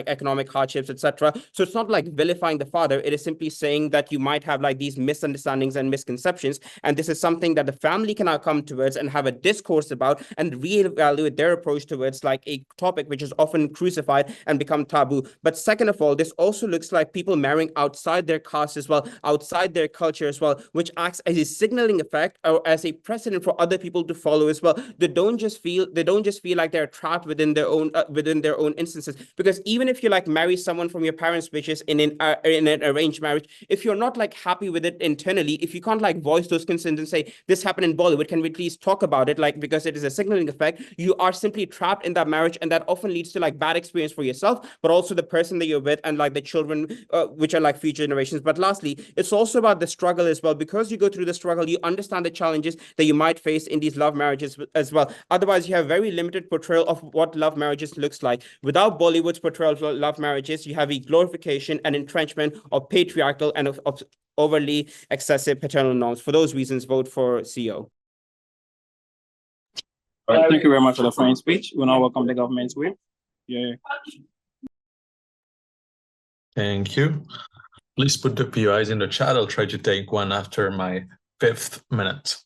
H: economic hardships, etc. So it's not like vilifying the father. It is simply saying that you might have like these misunderstandings and misconceptions, and this is something that the family can now come towards and have a discourse about and reevaluate their approach towards like a topic which is often crucified and become taboo. But second of all, this also looks like people marrying outside their caste as well, outside their culture as well, which acts as a signaling effect or as a precedent for other people to follow as well. They don't just feel like they're trapped within their own instances. Because even if you like marry someone from your parents' wishes in an arranged marriage, if you're not like happy with it internally, if you can't like voice those concerns and say, this happened in Bollywood, can we please talk about it, like, because it is a signaling effect, you are simply trapped in that marriage, and that often leads to like bad experience for yourself, but also the person that you're with and like the children, which are like future generations. But lastly, it's also about the struggle as well. Because you go through the struggle, you understand the challenges that you might face in these love marriages as well. Otherwise, you have very limited portrayal of what love marriages looks like. Without Bollywood's portrayal of love marriages, you have a glorification and entrenchment of patriarchal and of overly excessive paternal norms. For those reasons, vote for CEO.
I: All right, thank you very much for the fine speech. We now welcome the government's whip. Yeah.
D: Thank you. Please put the POIs in the chat. I'll try to take one after my 5th minute.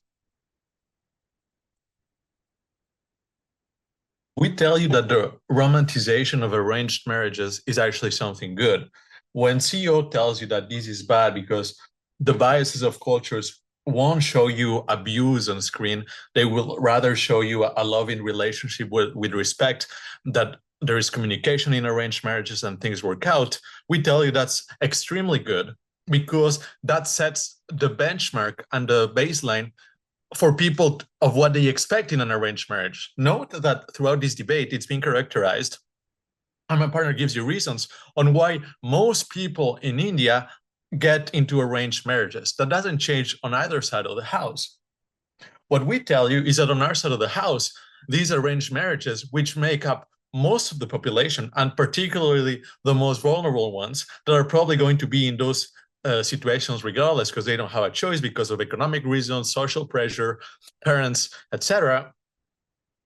D: We tell you that the romanticization of arranged marriages is actually something good. When CEO tells you that this is bad because the biases of cultures won't show you abuse on screen, they will rather show you a loving relationship with respect, that there is communication in arranged marriages and things work out, we tell you that's extremely good, because that sets the benchmark and the baseline for people of what they expect in an arranged marriage. Note that throughout this debate, it's been characterized, and my partner gives you reasons on why most people in India get into arranged marriages. That doesn't change on either side of the house. What we tell you is that on our side of the house, these arranged marriages, which make up most of the population, and particularly the most vulnerable ones, that are probably going to be in those situations regardless, because they don't have a choice because of economic reasons, social pressure, parents, etc.,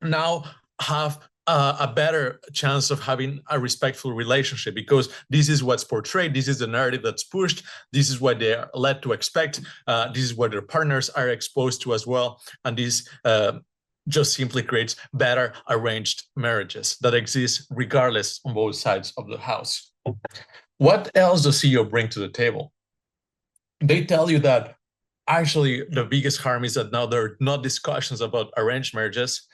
D: now have a better chance of having a respectful relationship, because this is what's portrayed, this is the narrative that's pushed, this is what they are led to expect, this is what their partners are exposed to as well, and this just simply creates better arranged marriages that exist regardless on both sides of the house. What else does CEO bring to the table? They tell you that actually the biggest harm is that now there are not discussions about arranged marriages.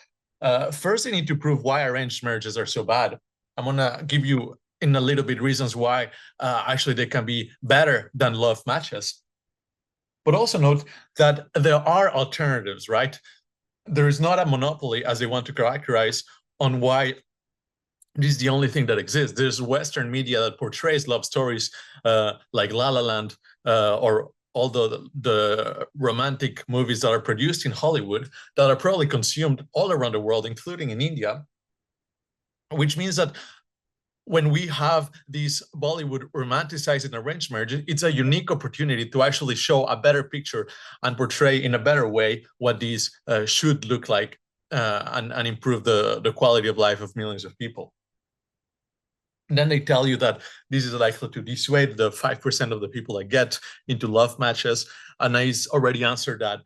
D: First, they need to prove why arranged marriages are so bad. I'm gonna give you in a little bit reasons why actually they can be better than love matches. But also note that there are alternatives, right? There is not a monopoly, as they want to characterize, on why
J: this is the only thing that exists. There's Western media that portrays love stories like La La Land or all the romantic movies that are produced in Hollywood that are probably consumed all around the world, including in India, which means that when we have these Bollywood romanticized and arranged marriages, it's a unique opportunity to actually show a better picture and portray in a better way what these should look like and improve the quality of life of millions of people. And then they tell you that this is likely to dissuade the 5% of the people that get into love matches. And I already answered that.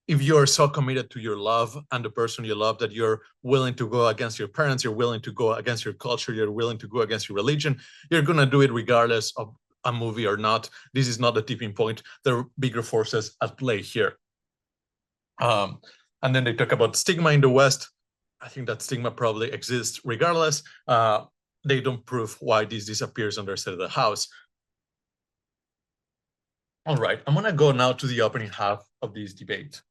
J: If you're so committed to your love and the person you love that you're willing to go against your parents, you're willing to go against your culture, you're willing to go against your religion, you're going to do it regardless of a movie or not. This is not the tipping point. There are bigger forces at play here. And then they talk about stigma in the West. I think that stigma probably exists regardless. They don't prove why this disappears on their side of the house. All right, I'm going to go now to the opening half of this debate.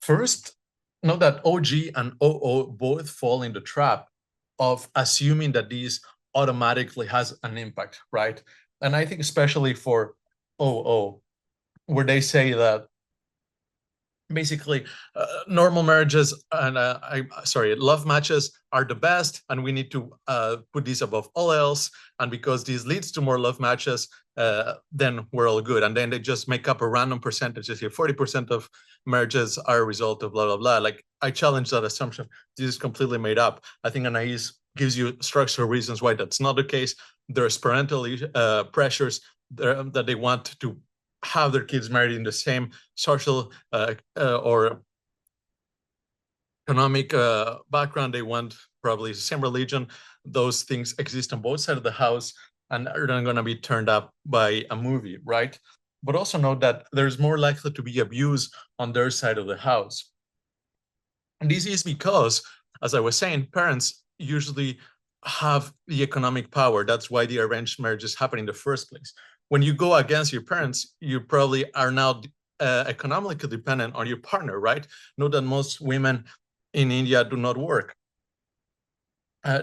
J: First, note that OG and OO both fall in the trap of assuming that this automatically has an impact, right? And I think especially for OO, where they say that basically normal marriages and love matches are the best, and we need to put these above all else, and because this leads to more love matches, then we're all good. And then they just make up a random percentage. They say 40% of marriages are a result of blah blah blah. Like, I challenge that assumption. This is completely made up. I think Anais gives you structural reasons why that's not the case. There's parental pressures that they want to have their kids married in the same social or economic background. They want probably the same religion. Those things exist on both sides of the house and are not going to be turned up by a movie, right? But also note that there's more likely to be abuse on their side of the house. And this is because, as I was saying, parents usually have the economic power. That's why the arranged marriages happen in the first place. When you go against your parents, you probably are now economically dependent on your partner, right? Note that most women in India do not work.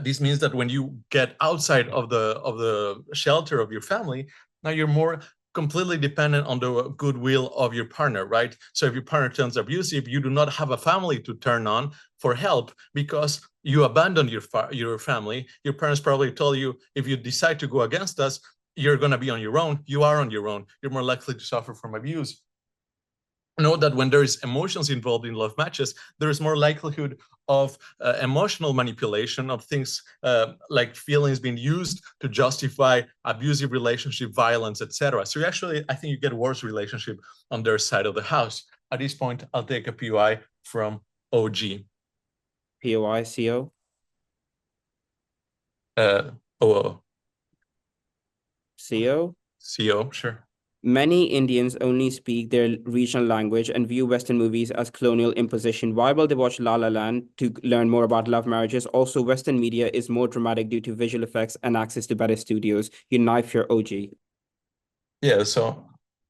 J: This means that when you get outside of the shelter of your family, now you're more completely dependent on the goodwill of your partner, right? So if your partner turns abusive, you do not have a family to turn on for help because you abandoned your family. Your parents probably told you, if you decide to go against us, you're going to be on your own. You are on your own. You're more likely to suffer from abuse. Know that when there is emotions involved in love matches, there is more likelihood of emotional manipulation of things like feelings being used to justify abusive relationship, violence, etc. So actually, I think you get a worse relationship on their side of the house. At this point, I'll take a POI from OG.
H: POI, CO?
J: OO.
H: CO?
J: CO, sure.
H: Many Indians only speak their regional language and view Western movies as colonial imposition. Why will they watch La La Land to learn more about love marriages? Also, Western media is more dramatic due to visual effects and access to better studios. You knife your OG.
J: Yeah, so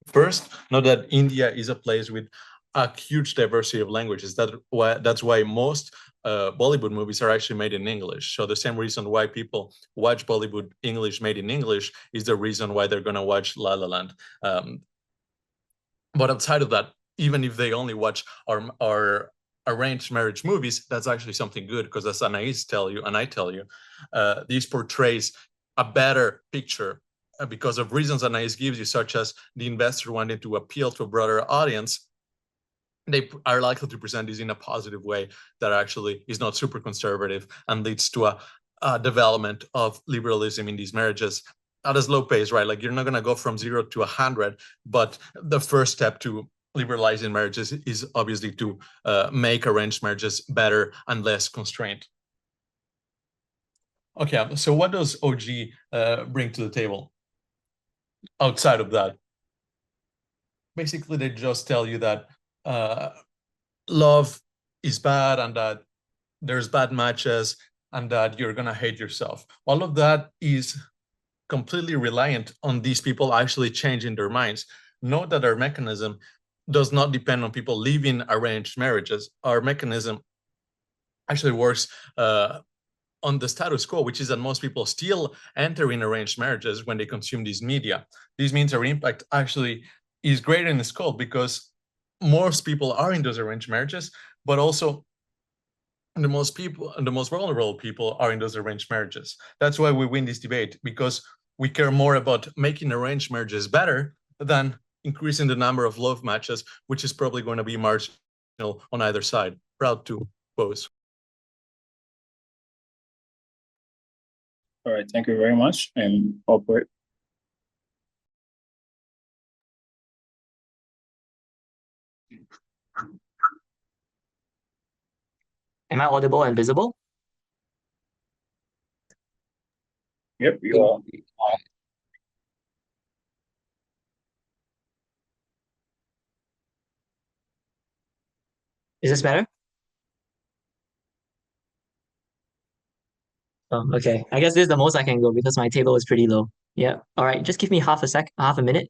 J: first, know that India is a place with a huge diversity of languages. That's why most Bollywood movies are actually made in English. So the same reason why people watch Bollywood English made in English is the reason why they're going to watch La La Land. But outside of that, even if they only watch our arranged marriage movies, that's actually something good, because as Anais tell you, and I tell you, this portrays a better picture because of reasons Anais gives you, such as the investor wanting to appeal to a broader audience. They are likely to present this in a positive way that actually is not super conservative and leads to a development of liberalism in these marriages at a slow pace, right? Like, you're not going to go from 0 to 100, but the first step to liberalizing marriages is obviously to make arranged marriages better and less constrained. Okay, so what does OG bring to the table outside of that? Basically, they just tell you that love is bad and that there's bad matches and that you're gonna hate yourself. All of that is completely reliant on these people actually changing their minds. Note that our mechanism does not depend on people leaving arranged marriages. Our mechanism actually works on the status quo, which is that most people still enter in arranged marriages when they consume these media. This means our impact actually is greater in the scope because most people are in those arranged marriages, but also the most vulnerable people are in those arranged marriages. That's why we win this debate, because we care more about making arranged marriages better than increasing the number of love matches, which is probably going to be marginal on either side. Proud to pose.
I: All right, thank you very much, and operate.
C: Am I audible and visible?
I: Yep, you are.
C: Is this better? Oh, okay. I guess this is the most I can go because my table is pretty low. Yeah. All right. Just give me half a minute.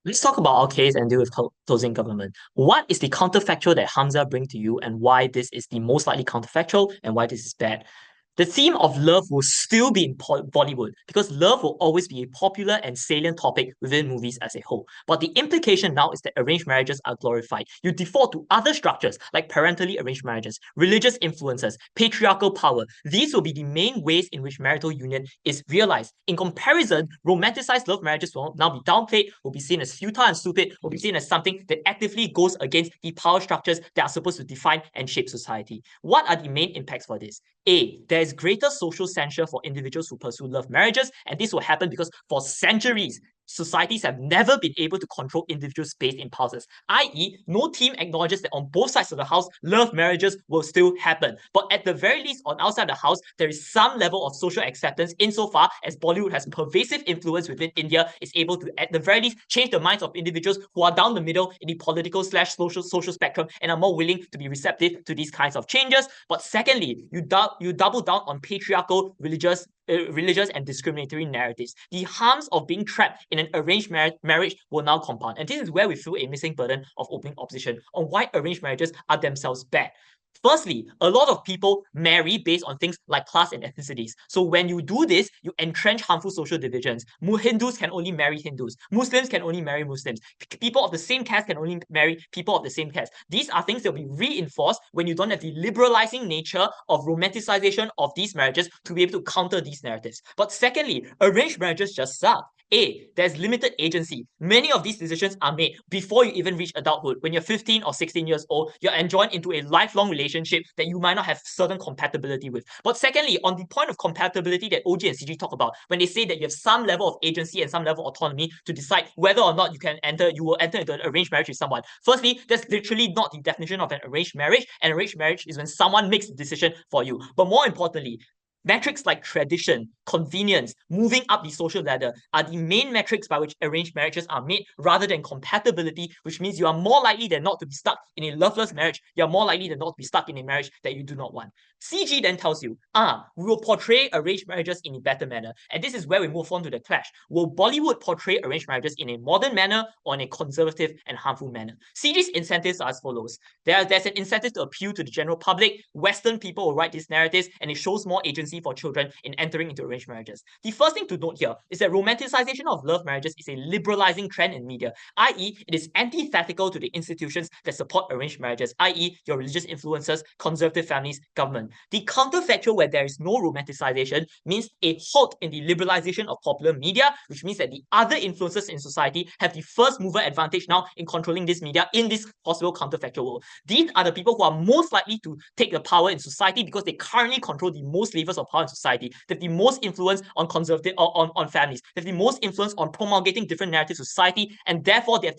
C: Let's talk about our case and deal with closing government. What is the counterfactual that Hamza brings to you, and why this is the most likely counterfactual, and why this is bad? The theme of love will still be in Bollywood because love will always be a popular and salient topic within movies as a whole. But the implication now is that arranged marriages are glorified. You default to other structures like parentally arranged marriages, religious influences, patriarchal power. These will be the main ways in which marital union is realized. In comparison, romanticized love marriages will now be downplayed, will be seen as futile and stupid, will be seen as something that actively goes against the power structures that are supposed to define and shape society. What are the main impacts for this? A, there is greater social censure for individuals who pursue love marriages, and this will happen because for centuries, societies have never been able to control individuals' based impulses, i.e., no team acknowledges that on both sides of the house, love marriages will still happen. But at the very least, on outside the house, there is some level of social acceptance insofar as Bollywood has pervasive influence within India, is able to, at the very least, change the minds of individuals who are down the middle in the political/social spectrum and are more willing to be receptive to these kinds of changes. But secondly, you double down on patriarchal, religious and discriminatory narratives. The harms of being trapped in an arranged marriage will now compound. And this is where we feel a missing burden of opening opposition on why arranged marriages are themselves bad. Firstly, a lot of people marry based on things like class and ethnicities. So when you do this, you entrench harmful social divisions. Hindus can only marry Hindus. Muslims can only marry Muslims. People of the same caste can only marry people of the same caste. These are things that will be reinforced when you don't have the liberalizing nature of romanticization of these marriages to be able to counter these narratives. But secondly, arranged marriages just suck. A, there's limited agency. Many of these decisions are made before you even reach adulthood. When you're 15 or 16 years old, you're enjoined into a lifelong relationship that you might not have certain compatibility with. But secondly, on the point of compatibility that OG and CG talk about, when they say that you have some level of agency and some level of autonomy to decide whether or not you will enter into an arranged marriage with someone. Firstly, that's literally not the definition of an arranged marriage. An arranged marriage is when someone makes the decision for you. But more importantly, metrics like tradition, convenience, moving up the social ladder are the main metrics by which arranged marriages are made rather than compatibility, which means you are more likely than not to be stuck in a loveless marriage. You are more likely than not to be stuck in a marriage that you do not want. CG then tells you, we will portray arranged marriages in a better manner. And this is where we move on to the clash. Will Bollywood portray arranged marriages in a modern manner or in a conservative and harmful manner? CG's incentives are as follows. There's an incentive to appeal to the general public. Western people will write these narratives, and it shows more agency for children in entering into arranged marriages. The first thing to note here is that romanticization of love marriages is a liberalizing trend in media, i.e., it is antithetical to the institutions that support arranged marriages, i.e., your religious influences, conservative families, government. The counterfactual where there is no romanticization means a halt in the liberalization of popular media, which means that the other influences in society have the first mover advantage now in controlling this media in this possible counterfactual world. These are the people who are most likely to take the power in society because they currently control the most levers of power in society. They have the most influence on conservative or on families. They have the most influence on promulgating different narratives of society, and therefore they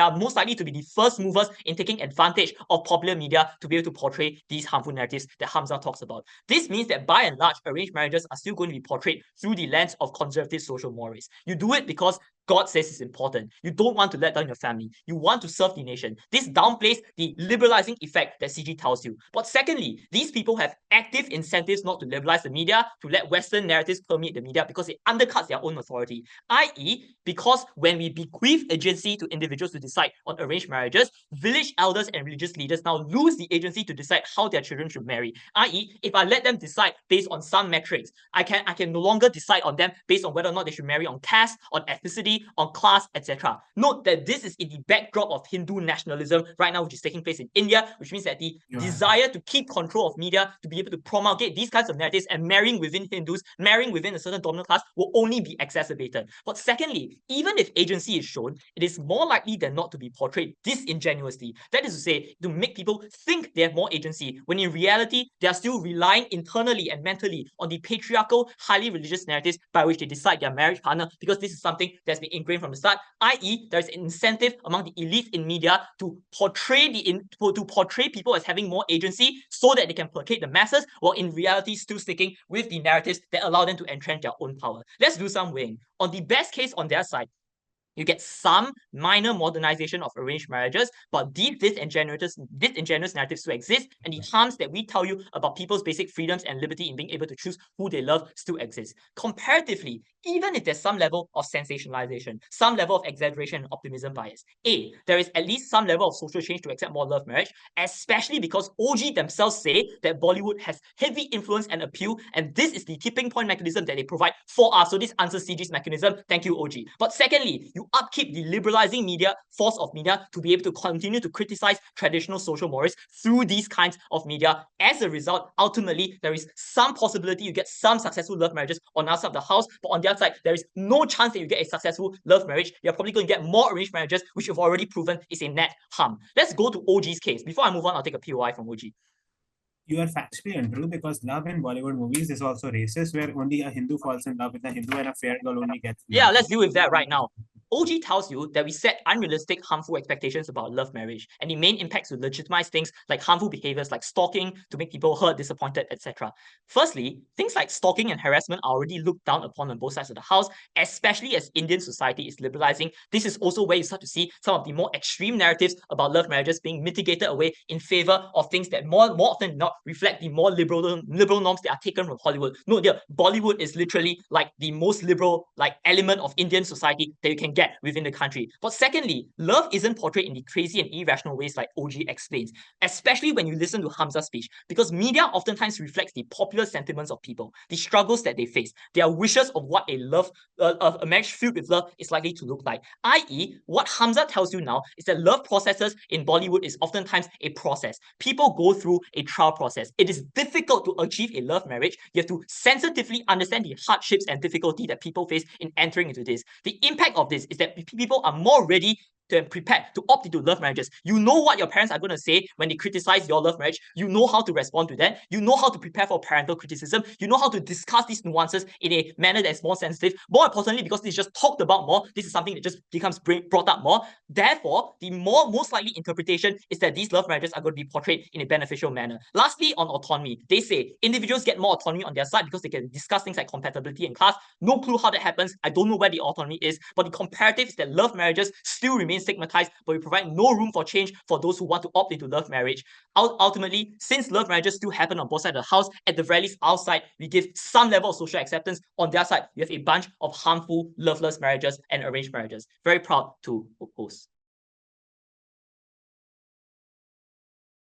C: are most likely to be the first movers in taking advantage of popular media to be able to portray these harmful narratives that Hamza talks about. This means that by and large, arranged marriages are still going to be portrayed through the lens of conservative social mores. You do it because God says is important. You don't want to let down your family. You want to serve the nation. This downplays the liberalizing effect that CG tells you. But secondly, these people have active incentives not to liberalize the media, to let Western narratives permeate the media because it undercuts their own authority. I.e., because when we bequeath agency to individuals to decide on arranged marriages, village elders and religious leaders now lose the agency to decide how their children should marry. I.e., if I let them decide based on some metrics, I can no longer decide on them based on whether or not they should marry on caste, on ethnicity, on class, etc. Note that this is in the backdrop of Hindu nationalism right now, which is taking place in India, which means that the desire to keep control of media, to be able to promulgate these kinds of narratives and marrying within Hindus, marrying within a certain dominant class will only be exacerbated. But secondly, even if agency is shown, it is more likely than not to be portrayed disingenuously. That is to say, to make people think they have more agency, when in reality, they are still relying internally and mentally on the patriarchal, highly religious narratives by which they decide their marriage partner, because this is something that's been ingrained from the start, i.e., there's an incentive among the elite in media to portray people as having more agency so that they can placate the masses, while in reality still sticking with the narratives that allow them to entrench their own power. Let's do some weighing. On the best case on their side, you get some minor modernization of arranged marriages, but these disingenuous narratives still exist, and the harms that we tell you about people's basic freedoms and liberty in being able to choose who they love still exist. Comparatively, even if there's some level of sensationalization, some level of exaggeration and optimism bias, there is at least some level of social change to accept more love marriage, especially because OG themselves say that Bollywood has heavy influence and appeal, and this is the tipping point mechanism that they provide for us. So this answers CG's mechanism. Thank you, OG. But secondly, you upkeep the liberalizing media, force of media, to be able to continue to criticize traditional social mores through these kinds of media. As a result, ultimately, there is some possibility you get some successful love marriages on our side of the house, but on the other side, there is no chance that you get a successful love marriage. You're probably going to get more arranged marriages, which you've already proven is a net harm. Let's go to OG's case. Before I move on, I'll take a POI from OG.
E: You are factually untrue, because love in Bollywood movies is also racist, where only a Hindu falls in love with a Hindu and a fair girl only gets love.
C: Yeah, let's deal with that right now. OG tells you that we set unrealistic, harmful expectations about love marriage, and the main impacts to legitimize things like harmful behaviors like stalking to make people hurt, disappointed, etc. Firstly, things like stalking and harassment are already looked down upon both sides of the house, especially as Indian society is liberalizing. This is also where you start to see some of the more extreme narratives about love marriages being mitigated away in favor of things that more often than not reflect the more liberal norms that are taken from Hollywood. No, dear, Bollywood is literally like the most liberal element of Indian society that you can get within the country. But secondly, love isn't portrayed in the crazy and irrational ways like OG explains, especially when you listen to Hamza's speech, because media oftentimes reflects the popular sentiments of people, the struggles that they face, their wishes of what a marriage filled with love is likely to look like. I.e., what Hamza tells you now is that love processes in Bollywood is oftentimes a process. People go through a trial process. It is difficult to achieve a love marriage. You have to sensitively understand the hardships and difficulty that people face in entering into this. The impact of this is that people are more ready and prepared to opt into love marriages. You know what your parents are going to say when they criticize your love marriage. You know how to respond to that. You know how to prepare for parental criticism. You know how to discuss these nuances in a manner that's more sensitive. More importantly, because this is just talked about more, this is something that just becomes brought up more. Therefore, the most likely interpretation is that these love marriages are going to be portrayed in a beneficial manner. Lastly, on autonomy, they say individuals get more autonomy on their side because they can discuss things like compatibility and class. No clue how that happens. I don't know where the autonomy is, but the comparative is that love marriages still remain stigmatized, but we provide no room for change for those who want to opt into love marriage. Ultimately, since love marriages still happen on both sides of the house, at the very least outside, we give some level of social acceptance. On their side, we have a bunch of harmful, loveless marriages and arranged marriages. Very proud to oppose.